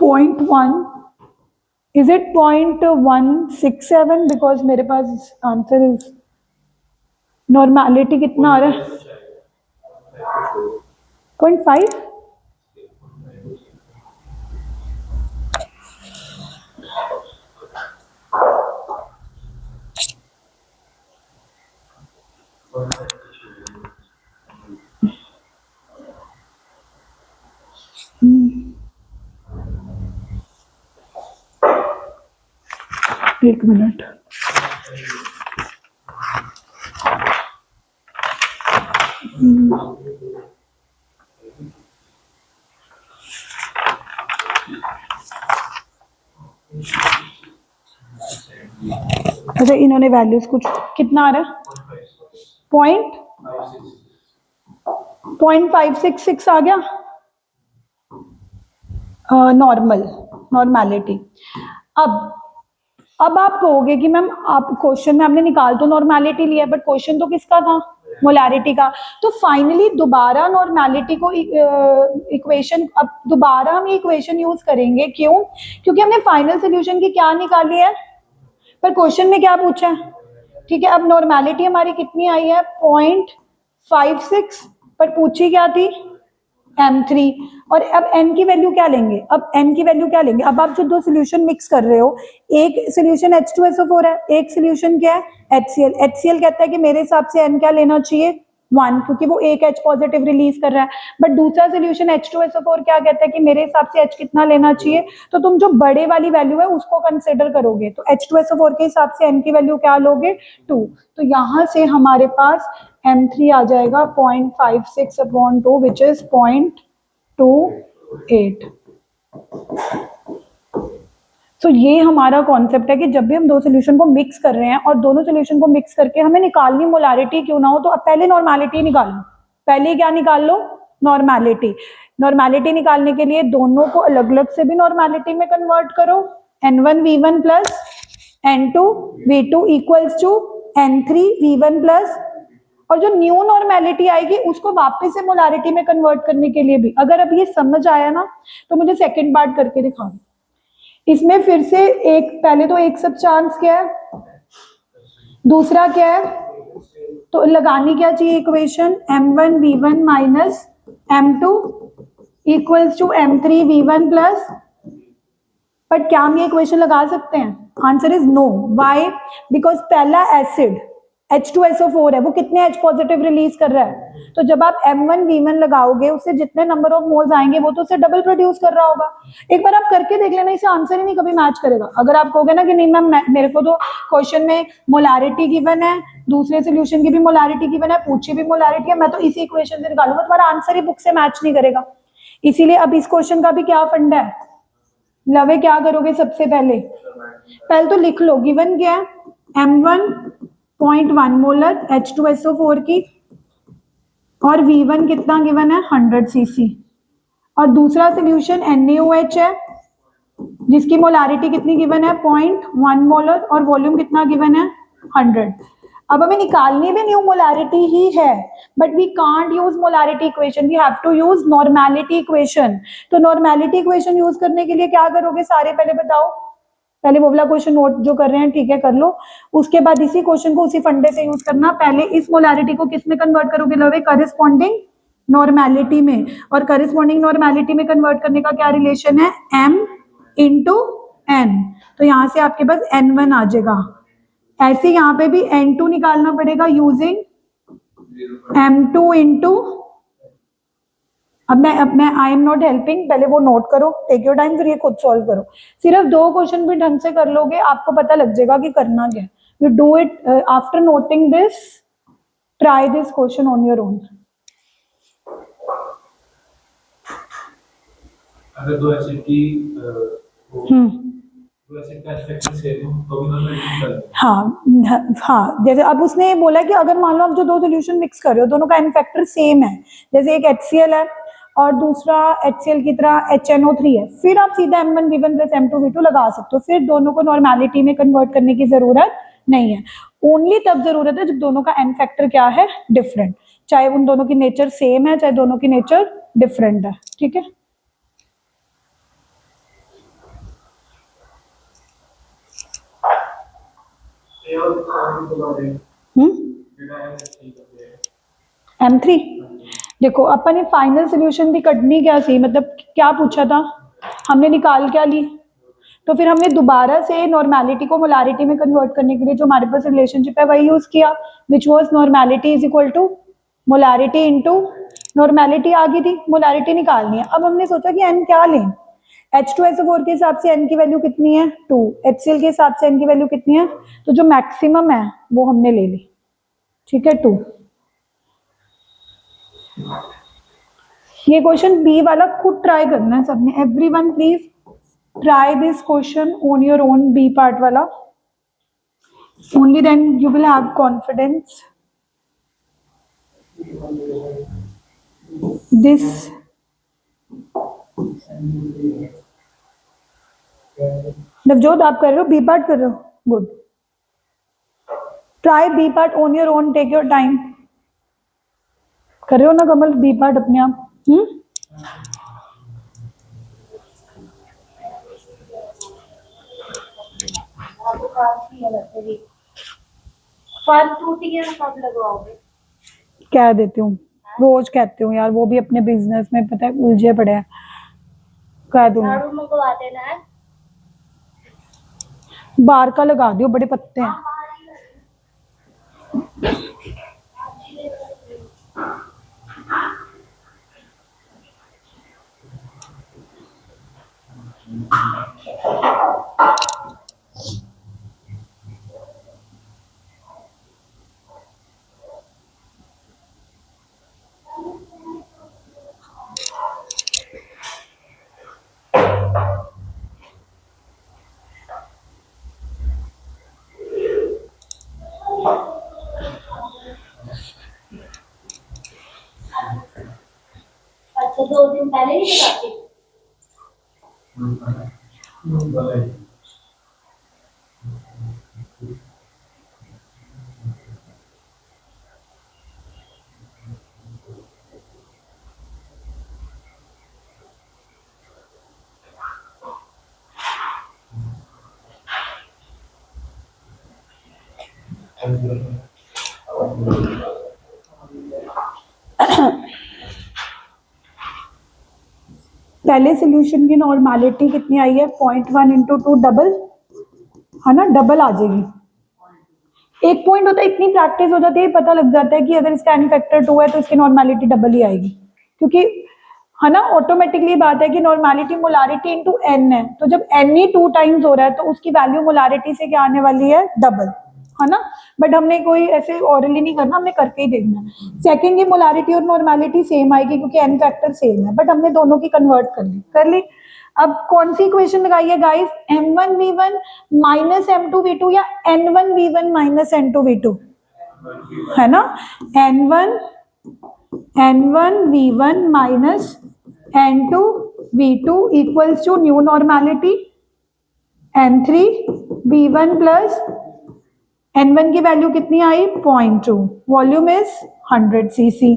0.1, इज इट 0.167, बिकॉज मेरे पास आंसर इज, नॉर्मेलिटी कितना आ रहा है, 0.5। एक मिनट, अच्छा इन्होंने वैल्यूज कुछ कितना आ रहा है, 0.566 आ गया नॉर्मल नॉर्मेलिटी। अब आप कहोगे कि मैम आप क्वेश्चन में हमने निकाल तो नॉर्मेलिटी लिया, बट क्वेश्चन तो किसका था, मोलारिटी का। तो फाइनली दोबारा नॉर्मेलिटी को इक्वेशन, अब दोबारा हम ये इक्वेशन यूज करेंगे, क्यों, क्योंकि हमने फाइनल सोल्यूशन की क्या निकाली है, पर क्वेश्चन में क्या पूछा है, ठीक है। अब नॉर्मेलिटी हमारी कितनी आई है, 0.56, पर पूछी क्या थी, M3। और अब n की वैल्यू क्या लेंगे, अब n की वैल्यू क्या लेंगे, अब आप जो दो सोल्यूशन मिक्स कर रहे हो, एक सोल्यूशन H2SO4 है, एक सोल्यूशन क्या है HCl। HCl कहता है कि मेरे हिसाब से n क्या लेना चाहिए 1, क्योंकि वो एक H पॉजिटिव रिलीज कर रहा है। बट दूसरा सोल्यूशन H2SO4 क्या कहता है कि मेरे हिसाब से H कितना लेना चाहिए, तो तुम जो बड़े वाली वैल्यू है उसको कंसिडर करोगे, तो H2SO4 के हिसाब से n की वैल्यू क्या लोगे 2। तो यहां से हमारे पास M3 आ जाएगा 0.56/2 विच इज 0.28। तो ये हमारा कॉन्सेप्ट है कि जब भी हम दो सोल्यूशन को मिक्स कर रहे हैं और दोनों सोल्यूशन को मिक्स करके हमें निकालनी मोलारिटी क्यों ना हो, तो अब पहले नॉर्मेलिटी निकाल लो, पहले क्या निकाल लो नॉर्मेलिटी। नॉर्मेलिटी निकालने के लिए दोनों को अलग अलग से भी नॉर्मेलिटी में कन्वर्ट करो, N1V1 plus N2V2 equals to N3V1 plus, और जो न्यू नॉर्मेलिटी आएगी उसको वापस से मोलारिटी में कन्वर्ट करने के लिए भी। अगर अब ये समझ आया ना तो मुझे सेकंड पार्ट करके दिखाओ। इसमें फिर से एक, पहले तो एक सब चांस क्या है, दूसरा क्या है, तो लगानी क्या चाहिए equation M1V1 minus M2 equals to M3V1 plus. But क्या हम ये इक्वेशन लगा सकते हैं, answer is no. Why, because पहला एसिड H2SO4 है, वो कितने H पॉजिटिव रिलीज कर रहा है, तो जब आप M1V1 लगाओगे उससे जितने नंबर ऑफ मोल्स आएंगे वो तो उससे डबल प्रोड्यूस कर रहा होगा। एक बार आप करके देख लेना, इसे आंसर ही नहीं कभी मैच करेगा। अगर आप कहोगे ना कि नहीं मैम मेरे को तो क्वेश्चन में मोलारिटी गिवन है, दूसरे सोल्यूशन की भी मोलारिटी गिवन है, पूछी भी मोलारिटी है, मैं तो इसी इक्वेशन से निकालूंगा, तुम्हारा आंसर ही बुक से मैच नहीं करेगा। इसीलिए अब इस क्वेश्चन का भी क्या फंडा है, लवे क्या करोगे, सबसे पहले तो लिख लो गिवन क्या है M1.1 मोलर H2SO4 की, और V1 कितना गिवन है 100 cc, और दूसरा सोल्यूशन NaOH है जिसकी मोलारिटी कितनी गिवन है 0.1 मोलर, और वॉल्यूम कितना गिवन है 100। अब हमें निकालनी भी न्यू मोलारिटी ही है, but we can't use molarity equation, we have to use normality equation. तो नॉर्मेलिटी इक्वेशन यूज करने के लिए क्या करोगे सारे, पहले बताओ, पहले वो वाला क्वेश्चन नोट जो कर रहे हैं ठीक है कर लो, उसके बाद इसी क्वेश्चन को उसी फंडे से यूज करना। पहले इस मोलारिटी को किस में कन्वर्ट करोगे लवे, करस्पॉन्डिंग नॉर्मेलिटी में, और करस्पॉन्डिंग नॉर्मेलिटी में कन्वर्ट करने का क्या रिलेशन है M इंटू N, तो यहां से आपके पास N1 आ जाएगा। ऐसे यहाँ पे भी N2 निकालना पड़ेगा यूजिंग M2 इंटू, अब मैं आई एम नॉट हेल्पिंग, पहले वो नोट करो, टेक योर टाइम, फिर ये खुद सॉल्व करो। सिर्फ दो क्वेश्चन भी ढंग से कर लोगे आपको पता लग जाएगा कि करना क्या है। You do it after noting this, try this question on your own. अगर दो एसिड की दो एसिड का एफेक्ट सेम हो तो भी नॉर्मेलिटी निकालनी है। हाँ, जैसे अब उसने बोला कि अगर मान लो आप जो दो सोल्यूशन मिक्स कर रहे हो दोनों का एन फैक्टर सेम है, जैसे एक HCl है और दूसरा HCl की तरह HNO3 है, फिर आप सीधा M1V1 प्लस M2V2 लगा सकते हो, फिर दोनों को नॉर्मेलिटी में कन्वर्ट करने की जरूरत नहीं है। ओनली तब जरूरत है जब दोनों का एन फैक्टर क्या है डिफरेंट, चाहे उन दोनों की नेचर सेम है चाहे दोनों की नेचर डिफरेंट है, ठीक है। M3 देखो अपन ने फाइनल सोल्यूशन की कटनी क्या सी, मतलब क्या पूछा था हमने, निकाल क्या ली, तो फिर हमने दोबारा से नॉर्मेलिटी को मोलारिटी में कन्वर्ट करने के लिए जो हमारे पास रिलेशनशिप है वही यूज किया, which was normality is equal to molarity into normality आ गई थी, मोलारिटी निकालनी है। अब हमने सोचा कि n क्या लें, H2SO4 के हिसाब से n की वैल्यू कितनी है 2, HCl के हिसाब से n की वैल्यू कितनी है, तो जो मैक्सिमम है वो हमने ले ली, ठीक है 2। ये क्वेश्चन बी वाला खुद ट्राई करना है सबने, everyone please try this question on your own, B part वाला, only then you will have confidence. This Navjot आप कर रहे हो, बी पार्ट कर रहे हो, good, try B part on your own, take your time. कर रहे हो ना कमल बी पार्ट अपने आप? कह देती हूँ रोज कहते हो यार, वो भी अपने बिजनेस में पता है उलझे पड़े हैं। कह दूंगा झाड़ू मंगवा देना है। बाहर का लगा दियो, बड़े पत्ते हैं। अच्छा 2 दिन पहले ही लगाती। पहले सोल्यूशन की नॉर्मेलिटी कितनी आई है? 0.1 इंटू 2 डबल, है ना, डबल आ जाएगी। एक पॉइंट होता है, इतनी प्रैक्टिस हो जाती है, पता लग जाता है कि अगर इसका n फैक्टर 2 है तो इसकी नॉर्मेलिटी डबल ही आएगी, क्योंकि है ना ऑटोमेटिकली बात है कि नॉर्मेलिटी मोलारिटी इंटू n है, तो जब n ही 2 टाइम्स हो रहा है तो उसकी वैल्यू मोलारिटी से क्या आने वाली है? डबल, है ना। बट हमने कोई ऐसे ऑरली नहीं करना, हमने करके ही देखना है। सेकंड की मोलारिटी और नॉर्मेलिटी सेम आएगी क्योंकि n फैक्टर सेम है, बट हमने दोनों की कन्वर्ट कर ली। अब कौन सी इक्वेशन लगाई है गाइस? m1v1 माइनस m2v2 या n1v1 माइनस n2v2, है ना। n1v1 minus n2v2 equals to new normality n3v1 plus n1 की वैल्यू कितनी आई? 0.2, वॉल्यूम इज 100 cc।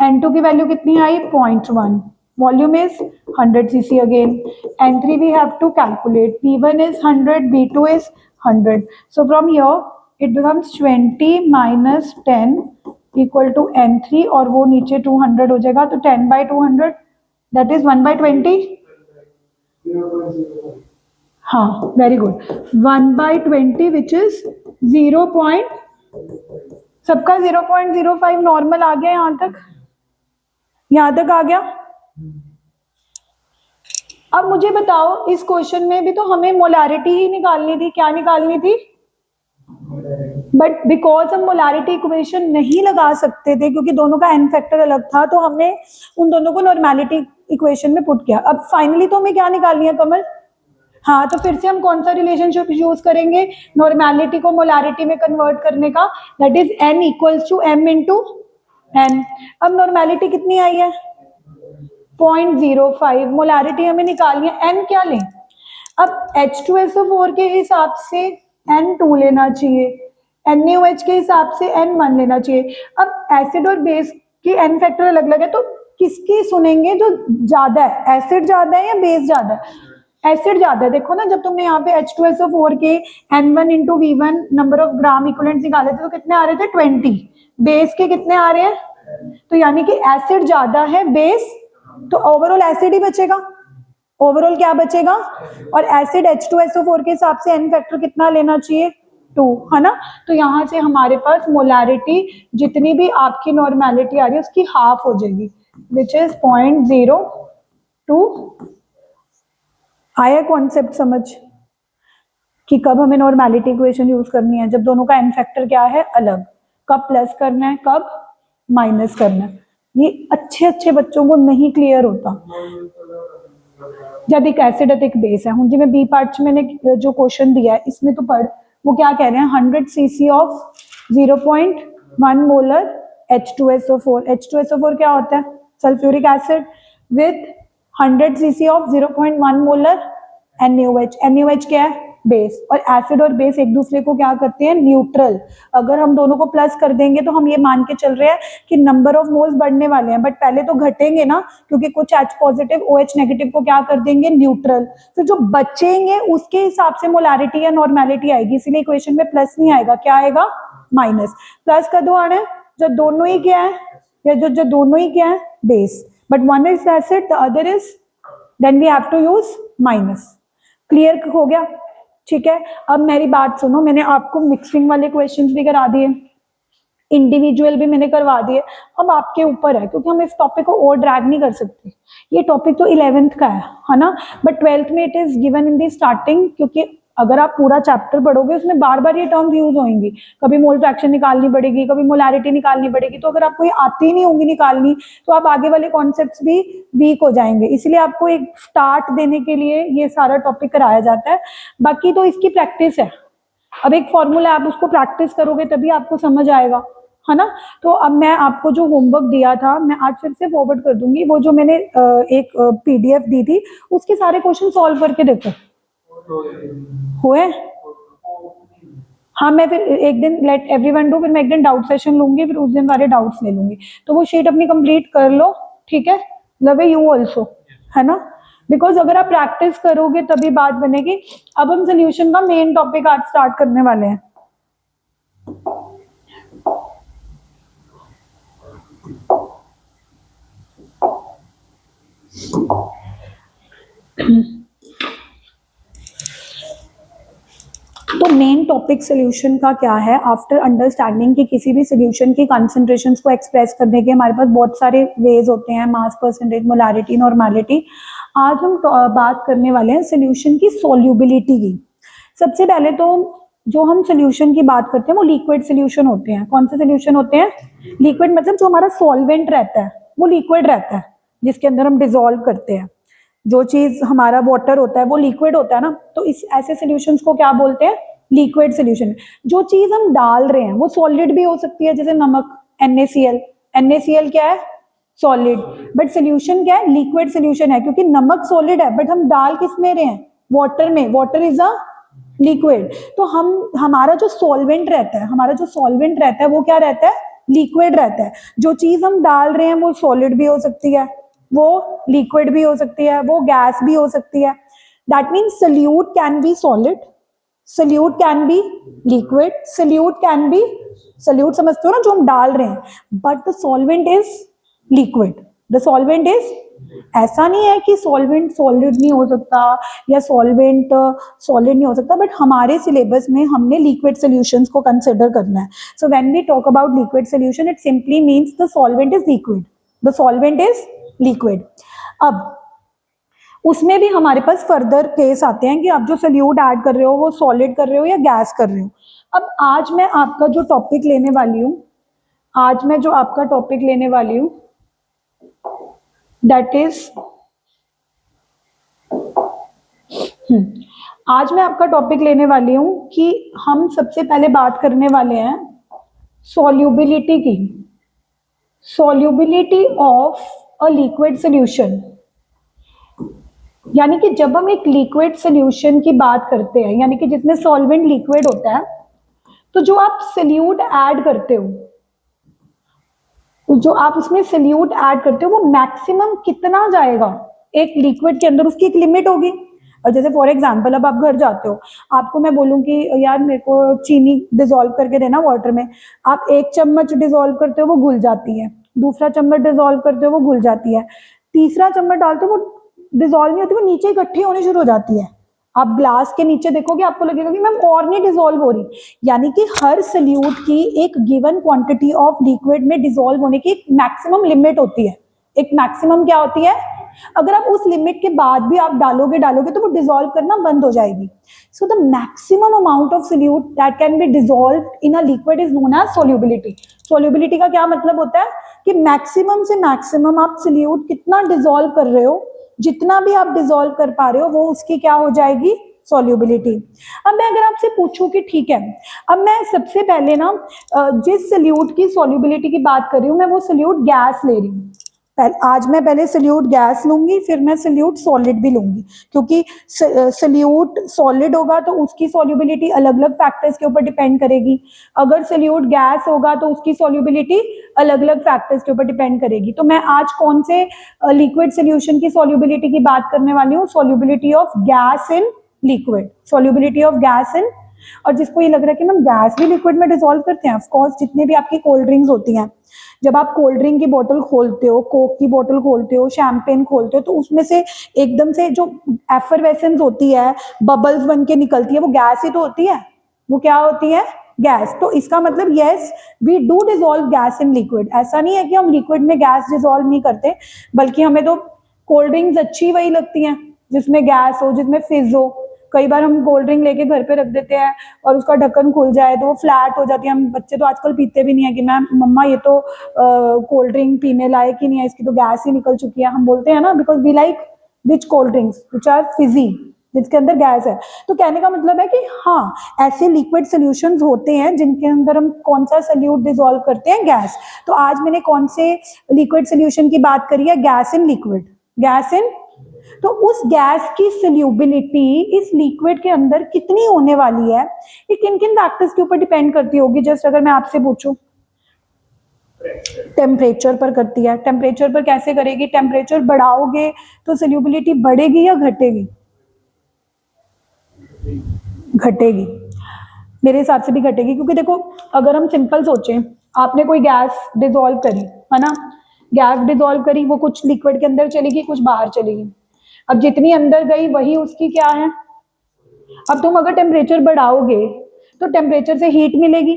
n2 की वैल्यू कितनी आई? 0.1, volume is 100 cc again. n3 we have to calculate, v1 is 100, v2 is 100, so from here it becomes 20 minus 10 equal to n3, और वो नीचे 200 हो जाएगा, तो 10 by 200 that is 1 by 20। हाँ very good, 1 by 20 which is 0. सबका 0.05 normal आ गया, यहां तक आ गया। अब मुझे बताओ, इस क्वेश्चन में भी तो हमें मोलारिटी ही निकालनी थी, क्या निकालनी थी? बट बिकॉज हम मोलारिटी इक्वेशन नहीं लगा सकते थे क्योंकि दोनों का n फैक्टर अलग था, तो हमने उन दोनों को नॉर्मेलिटी इक्वेशन में पुट किया। अब फाइनली तो हमें क्या निकालनी है कमल? हाँ, तो फिर से हम कौन सा रिलेशनशिप यूज करेंगे नॉर्मेलिटी को मोलारिटी में कन्वर्ट करने का? That is n equals to m into n। अब नॉर्मेलिटी कितनी आई है? 0.05, मोलारिटी हमें निकालनी है, n क्या लें? अब H2SO4 के हिसाब से N2 लेना चाहिए, NaOH के हिसाब से N1 लेना चाहिए। अब एसिड और बेस की n फैक्टर अलग अलग है, तो किसकी सुनेंगे जो ज्यादा है? एसिड ज्यादा है या बेस ज्यादा है? एसिड ज्यादा है। देखो ना, जब तुमने यहाँ पे H2SO4 के N1 into V1 number of gram equivalent निकाले थे तो कितने आ रहे थे? 20। बेस के कितने आ रहे हैं? तो यानी कि एसिड ज्यादा है, बेस, तो ओवरऑल एसिड ही बचेगा। ओवरऑल क्या बचेगा? और एसिड H2SO4 के हिसाब से n फैक्टर कितना लेना चाहिए? 2, है ना। तो यहाँ से हमारे पास मोलारिटी जितनी भी आपकी नॉर्मेलिटी आ रही है उसकी हाफ हो जाएगी, विच इज 0.02। आया कॉन्सेप्ट समझ कि कब हमें नॉर्मेलिटी इक्वेशन यूज करनी है? जब दोनों का n फैक्टर क्या है? अलग। कब प्लस करना है, कब माइनस करना है, ये अच्छे बच्चों को नहीं क्लियर होता। जब एक एसिड है एक बेस है, हूँ जिवें बी पार्ट च मैंने जो क्वेश्चन दिया है इसमें तो पढ़, वो क्या कह रहे हैं? 100 cc of 0.1 molar H2SO4। H2SO4 क्या होता है? Sulphuric acid with 100 cc of 0.1 molar NaOH। NaOH क्या है? बेस। और एसिड और बेस एक दूसरे को क्या करते हैं? न्यूट्रल। अगर हम दोनों को प्लस कर देंगे तो हम ये मान के चल रहे हैं कि नंबर ऑफ मोल्स बढ़ने वाले हैं, बट पहले तो घटेंगे ना, क्योंकि कुछ H पॉजिटिव OH नेगेटिव को क्या कर देंगे? न्यूट्रल। फिर जो बचेंगे उसके हिसाब से मोलारिटी या नॉर्मेलिटी आएगी, इसीलिए इक्वेशन में प्लस नहीं आएगा, क्या आएगा? माइनस। प्लस कदों आना है? जब दोनों ही क्या है? या जो जो दोनों ही क्या है, base, but one is acid the other is, then we have to use minus. Clear हो गया? ठीक है, अब मेरी बात सुनो, मैंने आपको मिक्सिंग वाले क्वेश्चंस भी करा दिए, इंडिविजुअल भी मैंने करवा दिए, अब आपके ऊपर है, क्योंकि हम इस टॉपिक को और ड्रैग नहीं कर सकते। ये टॉपिक तो 11th का है ना, बट 12th में it is given in the starting, क्योंकि अगर आप पूरा चैप्टर पढ़ोगे उसमें बार बार ये टर्म यूज होंगी, कभी मोल फ्रैक्शन निकालनी पड़ेगी, कभी मोलैरिटी निकालनी पड़ेगी, तो अगर आपको ये आती ही नहीं होंगी निकालनी, तो आप आगे वाले कॉन्सेप्ट्स भी वीक हो जाएंगे। इसलिए आपको एक स्टार्ट देने के लिए ये सारा टॉपिक कराया जाता है, बाकी तो इसकी प्रैक्टिस है। अब एक फॉर्मूला आप उसको प्रैक्टिस करोगे तभी आपको समझ आएगा, है ना। तो अब मैं आपको जो होमवर्क दिया था मैं आज फिर से फॉरवर्ड कर दूंगी, वो जो मैंने एक पीडीएफ दी थी उसके सारे क्वेश्चन सॉल्व करके देखो, हुए? हाँ, मैं फिर एक दिन लेट एवरीवन डू, फिर मैं एक दिन डाउट सेशन लूंगी, फिर उस दिन सारे डाउट्स ले लूंगी, तो वो शीट अपनी कंप्लीट कर लो, ठीक है? लव यू ऑल्सो, है ना, बिकॉज अगर आप प्रैक्टिस करोगे तभी बात बनेगी। अब हम सोल्यूशन का मेन टॉपिक आज स्टार्ट करने वाले हैं। तो मेन टॉपिक सोल्यूशन का क्या है? आफ्टर अंडरस्टैंडिंग कि किसी भी सोल्यूशन की कंसंट्रेशंस को एक्सप्रेस करने के हमारे पास बहुत सारे वेज होते हैं, मास, परसेंटेज, मोलारिटी, नॉर्मेलिटी। आज हम बात करने वाले हैं सोल्यूशन की सॉल्युबिलिटी की। सबसे पहले तो जो हम सोल्यूशन की बात करते हैं वो लिक्विड सोल्यूशन होते हैं। कौन से सोल्यूशन होते हैं? लिक्विड, मतलब जो हमारा सॉल्वेंट रहता है वो लिक्विड रहता है, जिसके अंदर हम डिसॉल्व करते हैं। जो चीज हमारा वाटर होता है वो लिक्विड होता है ना, तो इस ऐसे सॉल्यूशंस को क्या बोलते हैं? Liquid solution. जो चीज हम डाल रहे हैं वो सॉलिड भी हो सकती है, जैसे नमक, NaCl। NaCl क्या है? सॉलिड। बट सॉल्यूशन क्या है? लिक्विड सॉल्यूशन है, क्योंकि नमक सॉलिड है बट हम डाल किस में रहे हैं? वाटर में। Water is a liquid. तो हमारा जो सॉल्वेंट रहता है, हमारा जो सॉल्वेंट रहता है वो क्या रहता है? लिक्विड रहता है। जो चीज हम डाल रहे हैं वो सॉलिड भी हो सकती है, वो लिक्विड भी हो सकती है, वो गैस भी हो सकती है। That means solute can be solid, solute can be liquid, solute can be, solute समझते हो ना जो हम डाल रहे हैं, but the solvent is liquid, the solvent is. ऐसा नहीं है कि सॉल्वेंट सॉलिड नहीं हो सकता या सॉल्वेंट सॉलिड नहीं हो सकता, बट हमारे सिलेबस में हमने लिक्विड सॉल्यूशंस को कंसिडर करना है। So when we talk about liquid solution it simply means the solvent is liquid, the solvent is liquid. अब उसमें भी हमारे पास फर्दर केस आते हैं कि आप जो सोल्यूट ऐड कर रहे हो वो सॉलिड कर रहे हो या गैस कर रहे हो। अब आज मैं आपका जो टॉपिक लेने वाली हूँ, आज मैं जो आपका टॉपिक लेने वाली हूँ दैट इज, आज मैं आपका टॉपिक लेने वाली हूँ कि हम सबसे पहले बात करने वाले हैं सॉल्युबिलिटी की, solubility of a liquid solution. यानी कि जब हम एक लिक्विड सॉल्यूशन की बात करते हैं, यानी कि जिसमें सॉल्वेंट लिक्विड होता है, तो जो आप सोल्यूट ऐड करते हो, जो आप उसमें सोल्यूट ऐड करते हो वो मैक्सिमम कितना जाएगा एक लिक्विड के अंदर, उसकी एक लिमिट होगी। और जैसे फॉर एग्जांपल अब आप घर जाते हो, आपको मैं बोलूं कि यार मेरे को चीनी डिसॉल्व करके देना वाटर में, आप 1 चम्मच डिसॉल्व करते हो वो घुल जाती है, दूसरा चम्मच डिसॉल्व करते हो वो घुल जाती है, तीसरा चम्मच डालते हो वो डिसॉल्व नहीं होती, वो नीचे इकट्ठी होनी शुरू हो जाती है। आप ग्लास के नीचे देखोगे आपको लगेगा कि मैम और नहीं डिसॉल्व हो रही। यानी कि हर सल्यूट की एक गिवन क्वांटिटी ऑफ लिक्विड में डिसॉल्व होने की एक मैक्सिमम लिमिट होती है। एक मैक्सिमम क्या होती है? अगर आप उस लिमिट के बाद भी आप डालोगे तो वो डिसॉल्व करना बंद हो जाएगी। So the maximum amount of solute that can be dissolve in a liquid is known as solubility. Solubility का क्या मतलब होता है कि मैक्सिमम से मैक्सिमम आप सल्यूट कितना डिसॉल्व कर रहे हो, जितना भी आप डिसॉल्व कर पा रहे हो वो उसकी क्या हो जाएगी? सॉल्युबिलिटी। अब मैं अगर आपसे पूछूं कि ठीक है, अब मैं सबसे पहले ना जिस सल्यूट की सॉल्युबिलिटी की बात कर रही हूँ मैं वो सल्यूट गैस ले रही हूँ। आज मैं पहले सल्यूट गैस लूंगी, फिर मैं सल्यूट सॉलिड भी लूंगी, क्योंकि सल्यूट सॉलिड होगा तो उसकी सॉल्युबिलिटी अलग अलग फैक्टर्स के ऊपर डिपेंड करेगी, अगर सल्यूट गैस होगा तो उसकी सॉल्युबिलिटी अलग अलग फैक्टर्स के ऊपर डिपेंड करेगी। तो मैं आज कौन से लिक्विड सॉल्यूशन की सॉल्युबिलिटी की बात करने वाली हूँ? Solubility of gas in liquid, solubility of gas in और जिसको ये लग रहा है कि मैम गैस भी लिक्विड में डिसॉल्व करते हैं, ऑफ कोर्स जितने भी आपकी कोल्ड ड्रिंक्स होती हैं, जब आप कोल्ड ड्रिंक की बोतल खोलते हो, कोक की बोतल खोलते हो, शैंपेन खोलते हो, तो उसमें से एकदम से जो एफरवेसेंस होती है, बबल्स बन के निकलती है, वो गैस ही तो होती है। वो क्या होती है? गैस। तो इसका मतलब yes, we do dissolve gas in liquid. ऐसा नहीं है कि हम लिक्विड में गैस डिसॉल्व नहीं करते, बल्कि हमें तो कोल्ड ड्रिंक्स अच्छी वही लगती हैं जिसमें गैस हो, जिसमें फिज हो। कई बार हम कोल्ड ड्रिंक लेके घर पे रख देते हैं और उसका ढक्कन खुल जाए तो वो फ्लैट हो जाती है। हम बच्चे तो आजकल पीते भी नहीं है कि मैम मम्मा ये तो कोल्ड ड्रिंक पीने लायक ही नहीं है, इसकी तो गैस ही निकल चुकी है। हम बोलते हैं ना, because we like which cold drinks which are fizzy, जिसके अंदर गैस है। तो कहने का मतलब है कि हाँ, ऐसे लिक्विड सोल्यूशंस होते हैं जिनके अंदर हम कौन सा सोल्यूट डिसॉल्व करते हैं? गैस। तो आज मैंने कौन से लिक्विड सोल्यूशन की बात करी है? Gas in liquid. Gas in, तो उस गैस की सोल्यूबिलिटी इस लिक्विड के अंदर कितनी होने वाली है, ये किन किन फैक्टर्स के ऊपर डिपेंड करती होगी? जस्ट अगर मैं आपसे पूछूं, टेम्परेचर पर करती है। टेम्परेचर पर कैसे करेगी? टेम्परेचर बढ़ाओगे तो सोल्यूबिलिटी बढ़ेगी या घटेगी? घटेगी। मेरे हिसाब से भी घटेगी, क्योंकि देखो अगर हम सिंपल सोचें, आपने कोई गैस डिसॉल्व करी है ना, गैस डिसॉल्व करी, वो कुछ लिक्विड के अंदर चलेगी, कुछ बाहर चलेगी। अब जितनी अंदर गई वही उसकी क्या है? अब तुम अगर टेम्परेचर बढ़ाओगे तो टेम्परेचर से हीट मिलेगी,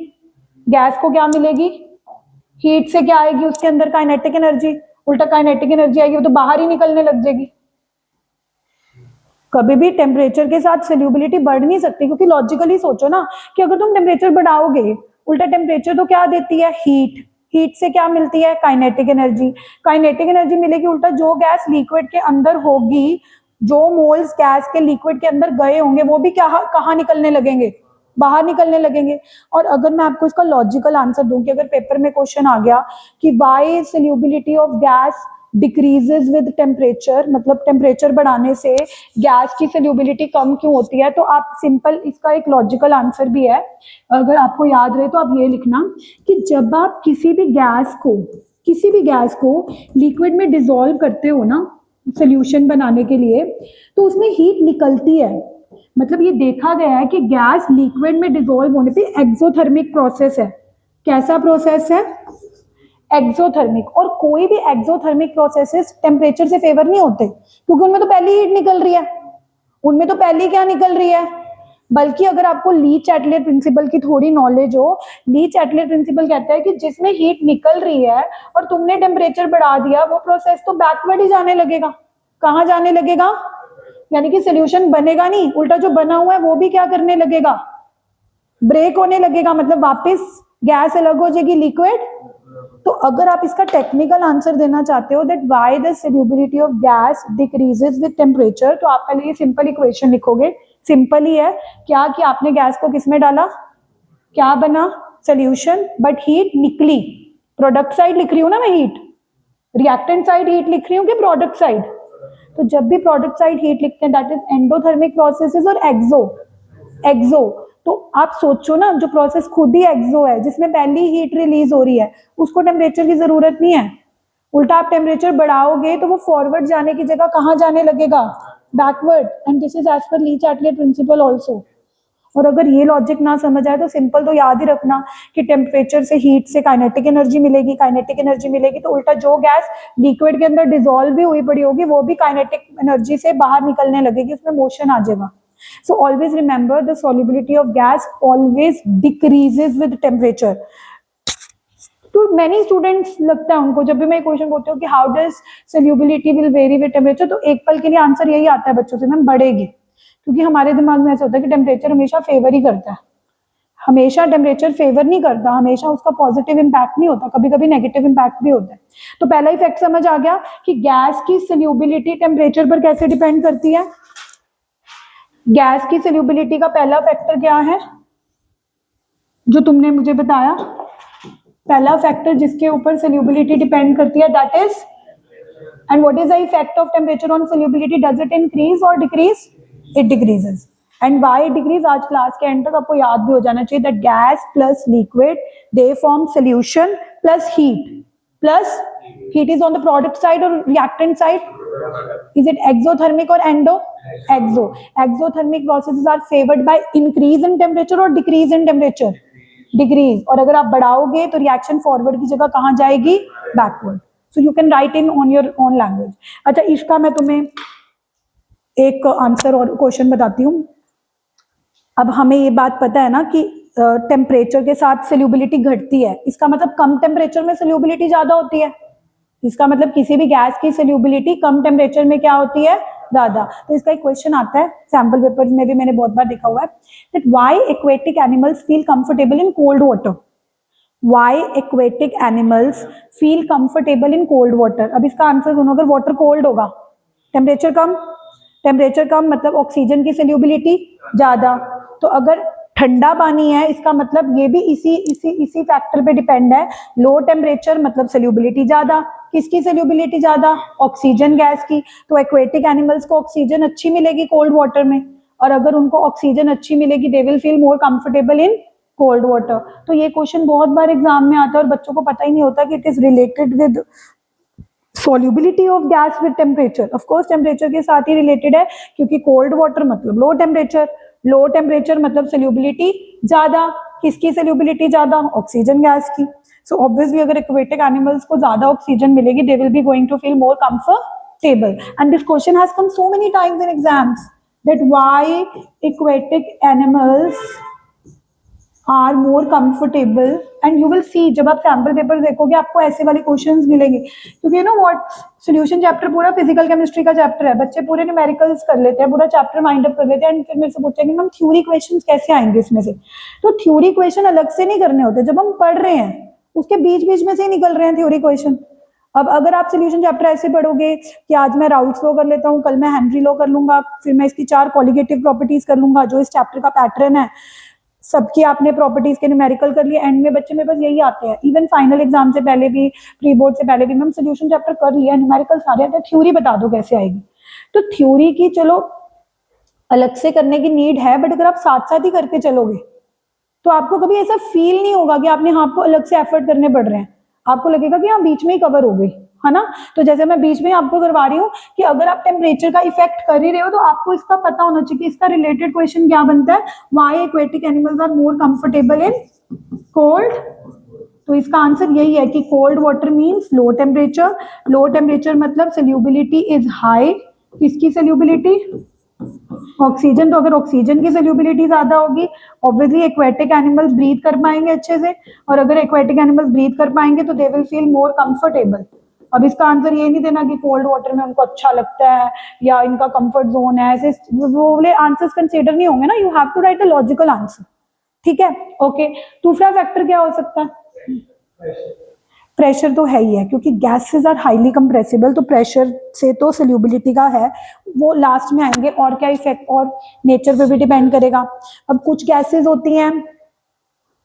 गैस को क्या मिलेगी? हीट से क्या आएगी उसके अंदर? Kinetic energy. उल्टा काइनेटिक एनर्जी आएगी, वो तो बाहर ही निकलने लग जाएगी। कभी भी टेम्परेचर के साथ सोल्यूबिलिटी बढ़ नहीं सकती, क्योंकि लॉजिकली सोचो ना कि अगर तुम टेम्परेचर बढ़ाओगे, उल्टा टेम्परेचर तो क्या देती है? हीट। हीट से क्या मिलती है? Kinetic energy. काइनेटिक एनर्जी मिलेगी, उल्टा जो गैस लिक्विड के अंदर होगी, जो मोल्स गैस के लिक्विड के अंदर गए होंगे, वो भी क्या कहाँ निकलने लगेंगे? बाहर निकलने लगेंगे। और अगर मैं आपको इसका लॉजिकल आंसर दूं कि अगर पेपर में क्वेश्चन आ गया कि why solubility of gas decreases with temperature, मतलब टेम्परेचर बढ़ाने से गैस की सोल्यूबिलिटी कम क्यों होती है, तो आप सिंपल इसका एक लॉजिकल आंसर भी है, अगर आपको याद रहे तो आप ये लिखना कि जब आप किसी भी गैस को लिक्विड में डिसॉल्व करते हो ना सोल्यूशन बनाने के लिए, तो उसमें हीट निकलती है। मतलब ये देखा गया है कि गैस लिक्विड में डिसॉल्व होने पे एक्सोथर्मिक प्रोसेस है। कैसा प्रोसेस है? एक्सोथर्मिक। और कोई भी एक्सोथर्मिक प्रोसेसेस टेम्परेचर से फेवर नहीं होते, क्योंकि उनमें तो पहली हीट निकल रही है। उनमें तो पहली क्या निकल रही है? बल्कि अगर आपको ली चैटलेट प्रिंसिपल की थोड़ी नॉलेज हो, ली चैटलेट प्रिंसिपल कहता है कि जिसमें हीट निकल रही है और तुमने टेम्परेचर बढ़ा दिया, वो प्रोसेस तो बैकवर्ड ही जाने लगेगा। कहाँ जाने लगेगा? यानी कि सोल्यूशन बनेगा नहीं, उल्टा जो बना हुआ है वो भी क्या करने लगेगा? ब्रेक होने लगेगा। मतलब वापस गैस अलग हो जाएगी, लिक्विड। तो अगर आप इसका टेक्निकल आंसर देना चाहते हो that why the solubility of gas decreases with temperature, तो आप पहले ये सिंपल इक्वेशन लिखोगे। सिंपल ही है क्या कि आपने गैस को किसमें डाला, क्या बना? सोल्यूशन, बट हीट निकली। प्रोडक्ट साइड लिख रही हूँ ना मैं हीट, रिएक्टेंट साइड हीट लिख रही हूँ कि प्रोडक्ट साइड? तो जब भी प्रोडक्ट साइड हीट लिखते हैं दैट इज एंडोथर्मिक प्रोसेसेस और एक्सो। तो आप सोचो ना, जो प्रोसेस खुद ही एक्सो है, जिसमें पहली हीट रिलीज हो रही है, उसको टेम्परेचर की जरूरत नहीं है। उल्टा आप टेम्परेचर बढ़ाओगे तो वो फॉरवर्ड जाने की जगह कहाँ जाने लगेगा? Backward. And this is as per Le Chatelet principal also. और अगर ये लॉजिक ना समझ आए तो सिंपल तो याद ही रखना कि टेम्परेचर से हीट से काइनेटिक एनर्जी मिलेगी, काइनेटिक एनर्जी मिलेगी तो उल्टा जो गैस लिक्विड के अंदर डिसॉल्व भी हुई पड़ी होगी, वो भी काइनेटिक एनर्जी से बाहर निकलने लगेगी, उसमें मोशन आ जाएगा। So always remember the solubility of gas always decreases with temperature. तो many students लगता है उनको, जब भी मैं क्वेश्चन पूछती हूँ कि how does solubility will vary with temperature, तो एक पल के लिए आंसर यही आता है बच्चों से, मैम बढ़ेगी। क्योंकि हमारे दिमाग में ऐसा होता है कि टेम्परेचर हमेशा फेवर ही करता है। हमेशा टेम्परेचर फेवर नहीं करता, हमेशा उसका पॉजिटिव इंपैक्ट नहीं होता, कभी कभी नेगेटिव इंपैक्ट भी होता है। तो पहला इफेक्ट समझ आ गया कि गैस की सोल्यूबिलिटी टेम्परेचर पर कैसे डिपेंड करती है। गैस की सोल्यूबिलिटी का पहला फैक्टर क्या है जो तुमने मुझे बताया? पहला फैक्टर जिसके ऊपर सोल्यूबिलिटी डिपेंड करती है that is, and what is the effect of temperature on solubility? Does it increase or decrease? It decreases. And why decrease? आज क्लास के एंड तक आपको याद भी हो जाना चाहिए that gas plus liquid they form solution plus heat is on the product side और reactant side Is it exothermic or endo? Exo. Exothermic processes are favored by increase in temperature or decrease in temperature? Decrease. और अगर आप बढ़ाओगे तो reaction forward की जगह कहाँ जाएगी? Backward. So you can write in on your own language. अच्छा, इसका मैं तुम्हें एक आंसर और क्वेश्चन बताती हूँ. अब हमें ये बात पता है ना कि टेम्परेचर के साथ सोल्यूबिलिटी घटती है. इसका मतलब कम टेम्परेचर में सोल्यूबिलिटी ज्यादा होती है. इसका मतलब किसी भी गैस की सोल्यूबिलिटी कम टेम्परेचर में क्या होती है? ज्यादा. तो इसका एक क्वेश्चन आता है, सैंपल पेपर्स में भी मैंने बहुत बार देखा हुआ है, that why aquatic animals feel comfortable in cold water. Why aquatic animals feel comfortable in cold water. अब इसका आंसर सुनो. अगर वाटर कोल्ड होगा, टेम्परेचर कम मतलब ऑक्सीजन की सोल्यूबिलिटी ज्यादा. तो अगर ठंडा पानी है, इसका मतलब ये भी इसी फैक्टर पे डिपेंड है. लो टेम्परेचर मतलब सोल्यूबिलिटी ज्यादा. किसकी सोल्यूबिलिटी ज्यादा? ऑक्सीजन गैस की. तो एक्वेटिक एनिमल्स को ऑक्सीजन अच्छी मिलेगी कोल्ड वाटर में, और अगर उनको ऑक्सीजन अच्छी मिलेगी they will feel more comfortable in cold water. तो ये क्वेश्चन बहुत बार एग्जाम में आता है और बच्चों को पता ही नहीं होता कि it is related with solubility of gas with temperature. of course temperature के साथ ही related है, क्योंकि cold water मतलब low temperature मतलब solubility ज्यादा. किसकी solubility ज्यादा? ऑक्सीजन गैस की. so obviously अगर aquatic animals को ज्यादा ऑक्सीजन मिलेगी they will be going to feel more comfortable. and this question has come so many times in exams, that why aquatic animals are more comfortable. and you will see जब आप sample paper देखोगे आपको ऐसे वाले questions मिलेंगे, क्योंकि you know what, solution chapter पूरा physical chemistry का चैप्टर है. बच्चे पूरे न्यूमेरिकल्स कर लेते हैं, पूरा चैप्टर माइंड अप कर लेते हैं, एंड फिर मेरे से पूछेंगे मैम थ्योरी क्वेश्चंस कैसे आएंगे इसमें से. तो थ्योरी क्वेश्चन अलग से नहीं करने होते. जब हम पढ़ रहे हैं उसके बीच बीच में से ही निकल रहे हैं थ्योरी क्वेश्चन. अब अगर आप सॉल्यूशन चैप्टर ऐसे पढ़ोगे कि आज मैं राउल्स लॉ कर लेता हूँ, कल मैं हेनरी लॉ कर लूंगा, फिर मैं इसकी 4 कॉलिगेटिव प्रॉपर्टीज कर लूंगा, जो इस चैप्टर का पैटर्न है, सबकी आपने प्रॉपर्टीज के न्यूमेरिकल कर लिए, एंड में बच्चे मेरे पास यही आते हैं. इवन फाइनल एग्जाम से पहले भी, प्री बोर्ड से पहले भी, मैम सॉल्यूशन चैप्टर कर लिया, न्यूमेरिकल सारे आते हैं, थ्योरी बता दो कैसे आएगी. तो थ्योरी की चलो अलग से करने की नीड है, बट अगर आप साथ साथ ही करके चलोगे तो आपको कभी ऐसा फील नहीं होगा कि आपने आपको अलग से एफर्ट करने पड़ रहे हैं. आपको लगेगा कि हाँ बीच में ही कवर हो गई, है ना. तो जैसे मैं बीच में आपको करवा रही हूँ कि अगर आप टेम्परेचर का इफेक्ट कर ही रहे हो तो आपको इसका पता होना चाहिए कि इसका रिलेटेड क्वेश्चन क्या बनता है. Why aquatic animals are more comfortable in cold. तो इसका आंसर यही है कि cold water means low temperature. Low temperature मतलब सोल्यूबिलिटी इज हाई. किसकी सोल्यूबिलिटी? ऑक्सीजन. तो अगर ऑक्सीजन की सोल्यूबिलिटी ज्यादा होगी ऑब्वियसली एक्वेटिक एनिमल्स ब्रीथ कर पाएंगे अच्छे से, और अगर एक्वेटिक एनिमल्स ब्रीथ कर पाएंगे तो they will feel more comfortable. अब इसका आंसर ये नहीं देना कि कोल्ड वाटर में उनको अच्छा लगता है या इनका कंफर्ट जोन है, ऐसे वो वाले आंसर्स कंसीडर नहीं होंगे ना. You have to write a logical answer. ठीक है, ओके. दूसरा फैक्टर क्या हो सकता है? प्रेशर तो है ही है, क्योंकि गैसेस आर हाईली कंप्रेसिबल, तो प्रेशर से तो सोल्यूबिलिटी का है, वो लास्ट में आएंगे. और क्या इफेक्ट, और नेचर पे भी डिपेंड करेगा. अब कुछ गैसेस होती हैं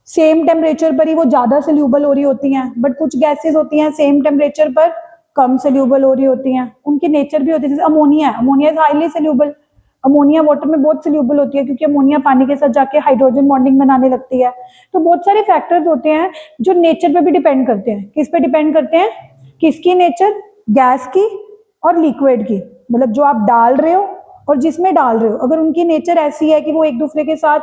सेम टेम्परेचर पर ही वो ज्यादा सोल्यूबल हो रही होती हैं, बट कुछ गैसेस होती हैं सेम टेम्परेचर पर कम सोल्यूबल हो रही होती हैं. उनकी नेचर भी होती है. जैसे ammonia is highly soluble. Ammonia water में बहुत सोल्यूबल होती है, क्योंकि अमोनिया पानी के साथ जाके हाइड्रोजन बॉन्डिंग बनाने लगती है. तो बहुत सारे फैक्टर्स होते हैं जो नेचर पे भी डिपेंड करते हैं. किस पे डिपेंड करते हैं? किसकी नेचर? गैस की और लिक्विड की. मतलब जो आप डाल रहे हो और जिसमें डाल रहे हो, अगर उनकी नेचर ऐसी है कि वो एक दूसरे के साथ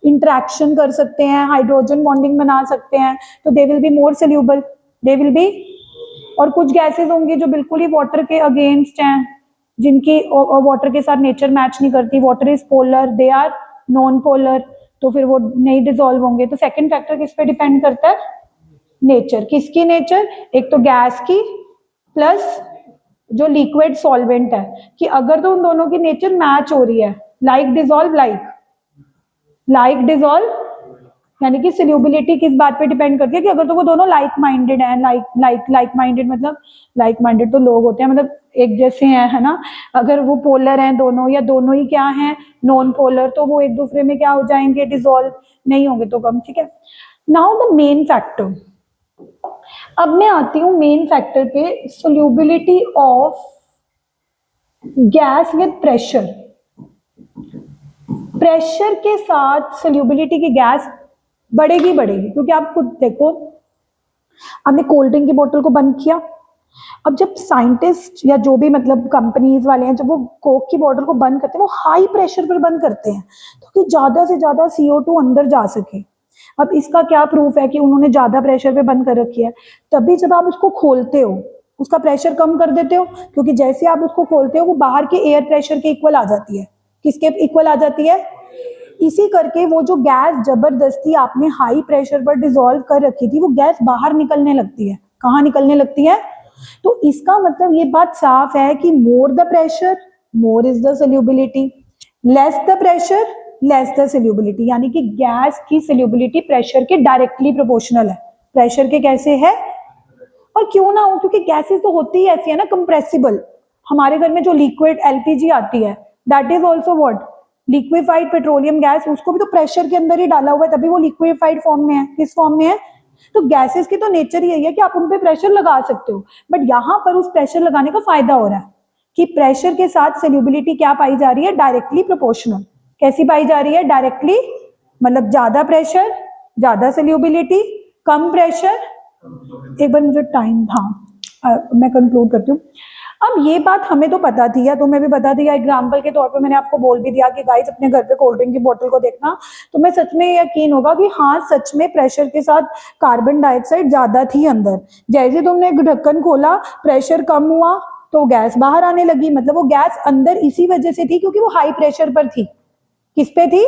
इंटरेक्शन कर सकते हैं, हाइड्रोजन बॉन्डिंग बना सकते हैं, तो they will be more soluble. They will be. और कुछ गैसेस होंगी जो बिल्कुल ही वाटर के अगेंस्ट हैं, जिनकी वाटर के साथ नेचर मैच नहीं करती. Water is polar, they are non polar, तो फिर वो नहीं डिसॉल्व होंगे. तो सेकंड फैक्टर किस पे डिपेंड करता है? नेचर. किसकी नेचर? एक तो गैस की प्लस जो लिक्विड सॉल्वेंट है, कि अगर तो उन दोनों की नेचर मैच हो रही है, लाइक डिसॉल्व यानी कि सोल्यूबिलिटी किस बात पे डिपेंड करती है? कि अगर तो वो दोनों लाइक माइंडेड हैं. लाइक माइंडेड मतलब लाइक माइंडेड तो लोग होते हैं, मतलब एक जैसे हैं, है ना. अगर वो पोलर हैं दोनों, या दोनों ही क्या हैं? नॉन पोलर, तो वो एक दूसरे में क्या हो जाएंगे? डिसॉल्व नहीं होंगे, तो कम. ठीक है. Now the main factor. अब मैं आती हूँ मेन फैक्टर पे, solubility of gas with pressure. Pressure के साथ सोल्यूबिलिटी की गैस बढ़ेगी, क्योंकि आप खुद देखो, आपने कोल्ड ड्रिंक की बोतल को बंद किया, अब जब साइंटिस्ट या जो भी मतलब कंपनीज वाले हैं, जब वो कोक की बॉटल को बंद करते हैं, वो हाई प्रेशर पर बंद करते हैं ताकि ज्यादा से ज्यादा CO2 अंदर जा सके। अब इसका क्या प्रूफ है कि उन्होंने ज्यादा प्रेशर पे बंद कर रखी है? तभी जब आप उसको खोलते हो उसका प्रेशर कम कर देते हो, क्योंकि जैसे आप उसको खोलते हो वो बाहर के एयर प्रेशर के इक्वल आ जाती है। किसके इक्वल आ जाती है? इसी करके वो जो गैस जबरदस्ती आपने हाई प्रेशर पर डिसॉल्व कर रखी थी, वो गैस बाहर निकलने लगती है। कहाँ निकलने लगती है? तो इसका मतलब ये बात साफ है कि more the pressure more is the solubility, less the pressure less the solubility. यानी कि गैस की सोल्यूबिलिटी प्रेशर के डायरेक्टली प्रोपोर्शनल है। प्रेशर के कैसे है? और क्यों ना हो, क्योंकि गैसेस तो होती ही ऐसी है ना, कंप्रेसिबल। हमारे घर में जो लिक्विड LPG आती है, that is also what, liquefied petroleum gas. उसको भी तो प्रेशर के अंदर ही डाला हुआ है, तभी वो लिक्विफाइड फॉर्म में है। किस फॉर्म में है? तो गैसेस की तो नेचर यही है कि आप उन पे प्रेशर लगा सकते हो, बट यहाँ पर उस प्रेशर लगाने का फायदा हो रहा है कि प्रेशर के साथ सोल्यूबिलिटी क्या पाई जा रही है? Directly proportional. कैसी पाई जा रही है? डायरेक्टली, मतलब ज्यादा प्रेशर ज्यादा सोल्यूबिलिटी, कम प्रेशर। एक बार मुझे टाइम, हाँ मैं कंक्लूड करती हूँ। अब ये बात हमें तो पता थी, या तुम्हें भी पता थी, या एग्जाम्पल के तौर पे मैंने आपको बोल भी दिया कि गाइस अपने घर पे कोल्ड ड्रिंक की बोतल को देखना, तो मैं सच में यकीन होगा कि हाँ सच में प्रेशर के साथ कार्बन डाइऑक्साइड ज्यादा थी अंदर। जैसे तुमने ढक्कन खोला, प्रेशर कम हुआ तो गैस बाहर आने लगी। मतलब वो गैस अंदर इसी वजह से थी क्योंकि वो हाई प्रेशर पर थी। किस पे थी?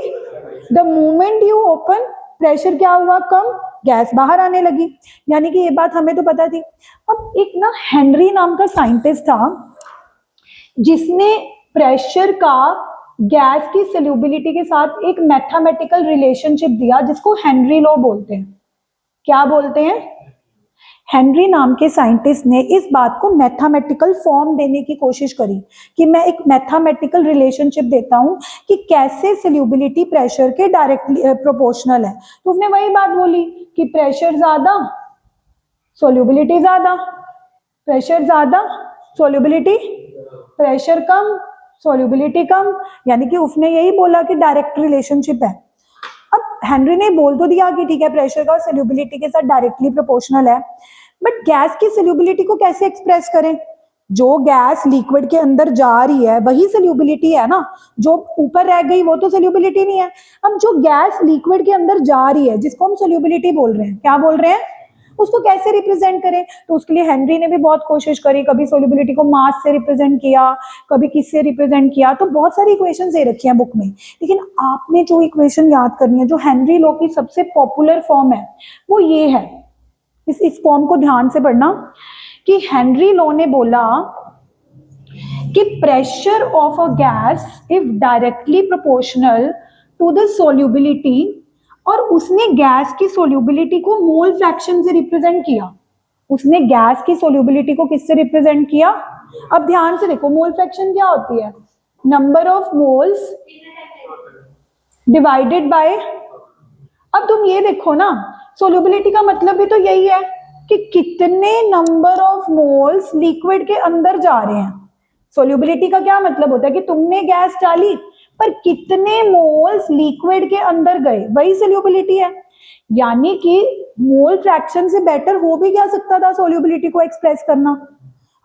The moment you open, pressure क्या हुआ? कम, गैस बाहर आने लगी। यानी कि ये बात हमें तो पता थी। अब एक ना हेनरी नाम का साइंटिस्ट था जिसने प्रेशर का गैस की सोल्यूबिलिटी के साथ एक मैथमेटिकल रिलेशनशिप दिया, जिसको हेनरी लॉ बोलते हैं। क्या बोलते हैं? हेनरी नाम के साइंटिस्ट ने इस बात को मैथमेटिकल फॉर्म देने की कोशिश करी कि मैं एक मैथमेटिकल रिलेशनशिप देता हूं कि कैसे सोल्यूबिलिटी प्रेशर के डायरेक्टली प्रोपोर्शनल है। तो उसने वही बात बोली कि प्रेशर ज्यादा सोल्यूबिलिटी ज्यादा, प्रेशर ज्यादा सोल्यूबिलिटी, प्रेशर कम सोल्यूबिलिटी कम। यानी कि उसने यही बोला कि डायरेक्ट रिलेशनशिप है। अब हेनरी ने बोल तो दिया कि ठीक है प्रेशर का सोल्यूबिलिटी के साथ डायरेक्टली प्रोपोर्शनल है, बट गैस की सोल्यूबिलिटी को कैसे एक्सप्रेस करें? जो गैस लिक्विड के अंदर जा रही है वही सोल्यूबिलिटी है ना, जो ऊपर रह गई वो तो सोल्यूबिलिटी नहीं है। अब जो गैस लिक्विड के अंदर जा रही है, जिसको हम सोल्यूबिलिटी बोल रहे हैं, क्या बोल रहे हैं, उसको कैसे रिप्रेजेंट करें? तो उसके लिए हेनरी ने भी बहुत कोशिश करी। कभी सोल्यूबिलिटी को मास से रिप्रेजेंट किया, कभी किससे रिप्रेजेंट किया, तो बहुत सारी इक्वेशन दे रखी हैं बुक में। लेकिन आपने जो इक्वेशन याद करनी है, जो हेनरी लॉ की सबसे पॉपुलर फॉर्म है, वो ये है। इस फॉर्म को ध्यान से पढ़ना कि हेनरी लॉ ने बोला कि pressure of a gas if directly proportional to the solubility, और उसने गैस की सोल्यूबिलिटी को मोल फ्रैक्शन से रिप्रेजेंट किया। उसने गैस की सोल्यूबिलिटी को किससे रिप्रेजेंट किया? अब ध्यान से देखो, मोल फ्रैक्शन क्या होती है? Number of moles divided by. अब तुम ये देखो ना, सोल्यूबिलिटी का मतलब भी तो यही है कि कितने नंबर ऑफ मोल्स लिक्विड के अंदर जा रहे हैं। सोल्यूबिलिटी का क्या मतलब होता है कि तुमने गैस डाली पर कितने मोल्स लिक्विड के अंदर गए, वही सोल्यूबिलिटी है। यानी कि मोल फ्रैक्शन से बेटर हो भी क्या सकता था सोल्यूबिलिटी को एक्सप्रेस करना?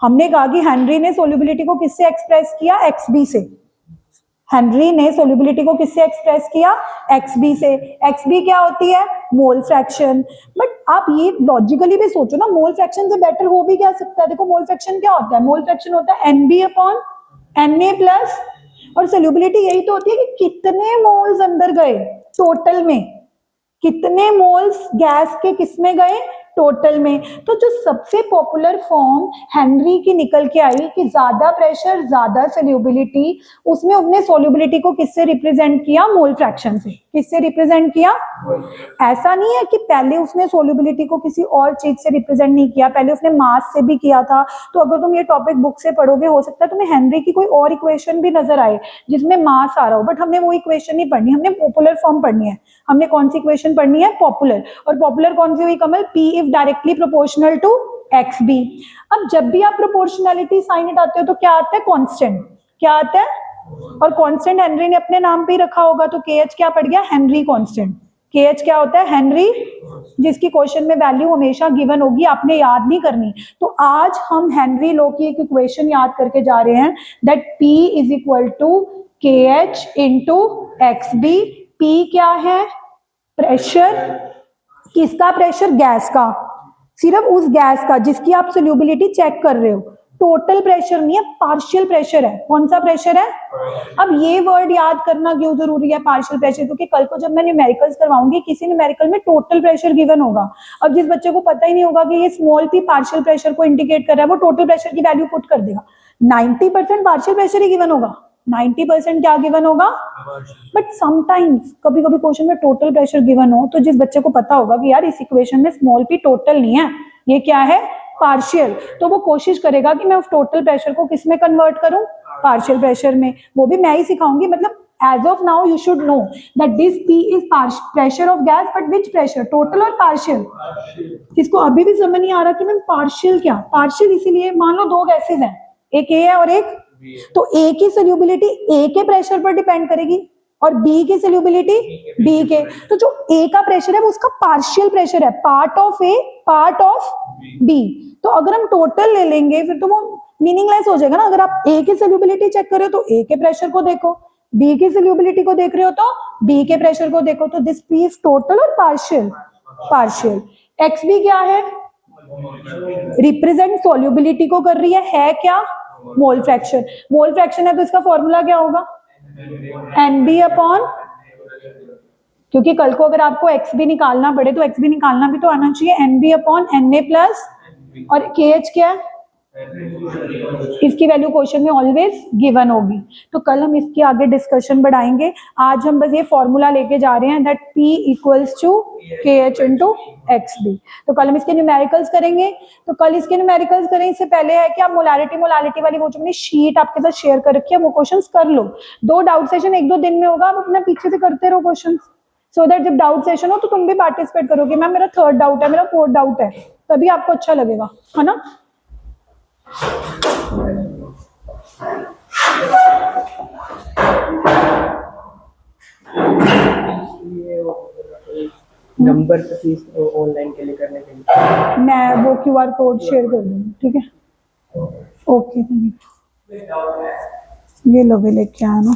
हमने कहा कि हेनरी ने सोल्यूबिलिटी को किससे एक्सप्रेस किया? XB से। हेनरी ने सोल्यूबिलिटी को किससे एक्सप्रेस किया? XB से। XB क्या होती है? Mole fraction. बट आप ये लॉजिकली भी सोचो ना, मोल फ्रैक्शन से बेटर हो भी क्या सकता है? देखो मोल फ्रैक्शन क्या होता है? मोल फ्रैक्शन होता है NB अपॉन Na प्लस, और सोल्यूबिलिटी यही तो होती है कि कितने मोल्स अंदर गए टोटल में, कितने मोल्स गैस के किसमें गए? टोटल में। तो जो सबसे पॉपुलर फॉर्म हेनरी की निकल के आई कि ज्यादा प्रेशर ज्यादा सोल्यूबिलिटी, उसमें उसने सोल्यूबिलिटी को किससे रिप्रेजेंट किया? मोल फ्रैक्शन से। किससे रिप्रेजेंट किया? ऐसा नहीं है कि पहले उसने सोल्यूबिलिटी को किसी और चीज से रिप्रेजेंट नहीं किया, पहले उसने मास से भी किया था। तो अगर तुम ये टॉपिक बुक से पढ़ोगे, हो सकता है तुम्हें हेनरी की कोई और इक्वेशन भी नजर आए जिसमें मास आ रहा हो, बट हमने वो इक्वेशन नहीं पढ़नी, हमने पॉपुलर फॉर्म पढ़नी है। हमने कौन सी इक्वेशन पढ़नी है? पॉपुलर। और पॉपुलर कौन सी हुई Kamal? P if directly proportional to XB। अब जब भी आप प्रोपोर्शनलिटी साइन हटाते हो तो क्या आता है? कांस्टेंट। क्या आता है? और कांस्टेंट हेनरी ने अपने नाम पे ही रखा होगा, तो KH क्या पड़ गया? Henry constant. KH क्या होता है? हेनरी, जिसकी क्वेश्चन में वैल्यू हमेशा गिवन होगी, आपने याद नहीं करनी। तो आज हम हेनरी लॉ की एक इक्वेशन याद करके जा रहे हैं, that P is equal to KH into XB। P क्या है? प्रेशर। किसका प्रेशर? गैस का, सिर्फ उस गैस का जिसकी आप सोल्यूबिलिटी चेक कर रहे हो। टोटल प्रेशर नहीं है, पार्शियल प्रेशर है। कौन सा प्रेशर है? अब ये वर्ड याद करना क्यों जरूरी है, पार्शियल प्रेशर? क्योंकि कल को जब मैं न्यूमेरिकल्स करवाऊंगी, किसी न्यूमेरिकल में टोटल प्रेशर गिवन होगा। अब जिस बच्चे को पता ही नहीं होगा कि ये स्मॉल p पार्शियल प्रेशर को इंडिकेट कर रहा है, वो टोटल प्रेशर की वैल्यू पुट कर देगा। 90% पार्शियल प्रेशर ही गिवन होगा, 90% क्या गिवन होगा? बट समटाइम्स कभी कभी क्वेश्चन में टोटल प्रेशर गिवन हो, तो जिस बच्चे को पता होगा कि यार इस इक्वेशन में स्मॉल p टोटल नहीं है, ये क्या है? पार्शियल, तो वो कोशिश करेगा कि मैं उस टोटल प्रेशर को किस में कन्वर्ट करूं? पार्शियल प्रेशर में। वो भी मैं ही सिखाऊंगी। मतलब as of now you should know that this P is pressure of gas, but which pressure? Total और पार्शियल? किसको अभी भी समझ नहीं आ रहा कि मैम पार्शियल क्या? पार्शियल इसीलिए, मान लो दो गैसेज हैं, एक A है और एक, तो A की सोल्यूबिलिटी A के प्रेशर पर डिपेंड करेगी और B की सोल्यूबिलिटी B के। तो जो A का प्रेशर है वो उसका पार्शियल प्रेशर है, part of A part of B। तो अगर हम टोटल ले लेंगे फिर तो वो मीनिंगलेस हो जाएगा ना। अगर आप A की सोल्यूबिलिटी चेक कर रहे हो तो A के प्रेशर को देखो, B की सोल्यूबिलिटी को देख रहे हो तो B के प्रेशर को देखो। तो दिस P इज टोटल और पार्शियल? पार्शियल। XB क्या है? रिप्रेजेंट सोल्यूबिलिटी को कर रही है क्या? Mole fraction. मोल फ्रैक्शन है तो इसका फॉर्मूला क्या होगा? NB अपॉन, क्योंकि कल को अगर आपको XB निकालना पड़े तो XB निकालना भी तो आना चाहिए, NB अपॉन NA प्लस, और KH क्या है? इसकी वैल्यू क्वेश्चन में ऑलवेज गिवन होगी। तो कल हम इसके आगे डिस्कशन बढ़ाएंगे। आज हम बस ये फॉर्मूला लेके जा रहे हैं that P equals to KH into XB। तो कल हम इसके न्यूमेरिकल्स करेंगे। तो कल इसके न्यूमेरिकल्स करें इससे पहले है कि आप मोलारिटी वाली वो जो मैंने शीट आपके साथ शेयर कर रखी है वो क्वेश्चंस कर लो। 2 डाउट सेशन 1-2 दिन में होगा, आप अपना पीछे से करते रहो क्वेश्चन, सो दैट जब डाउट सेशन हो तो तुम भी पार्टिसिपेट करोगे। मैम मेरा 3rd डाउट है, मेरा 4th डाउट है, तभी आपको अच्छा लगेगा, है ना। नंबर फीस ऑनलाइन के लिए करने के लिए मैं वो QR कोड शेयर कर दूंगी, ठीक है? ओके, ये लो भी लेके आया ना।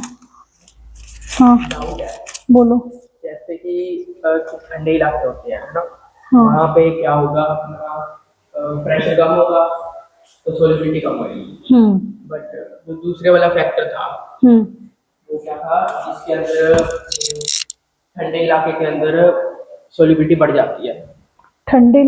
हाँ बोलो। जैसे कि ठंडे इलाके होते हैं ना, हाँ। वहाँ पे क्या होगा, अपना प्रेशर कम होगा तो सोलिबिलिटी कम होगी। बट जो दूसरे वाला फैक्टर था वो क्या था, जिसके अंदर ठंडे इलाके के अंदर सोलिबिलिटी बढ़ जाती है। ठंडे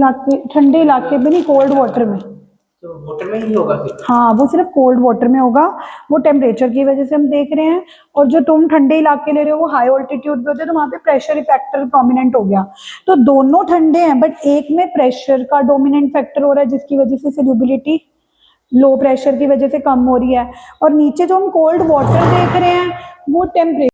इलाके में नहीं, कोल्ड वाटर में। तो वाटर में ही होगा फिर? हाँ, वो सिर्फ कोल्ड वाटर में होगा, वो टेम्परेचर की वजह से हम देख रहे हैं। और जो तुम ठंडे इलाके ले रहे हो वो हाई ऑल्टीट्यूड पे होते हैं, तो वहाँ पे प्रेशर फैक्टर प्रोमिनेंट हो गया। तो दोनों ठंडे हैं, बट एक में प्रेशर का डोमिनेंट फैक्टर हो रहा है जिसकी वजह से सोल्यूबिलिटी लो प्रेशर की वजह से कम हो रही है। और नीचे जो हम कोल्ड वाटर देख रहे हैं वो टेम्परेचर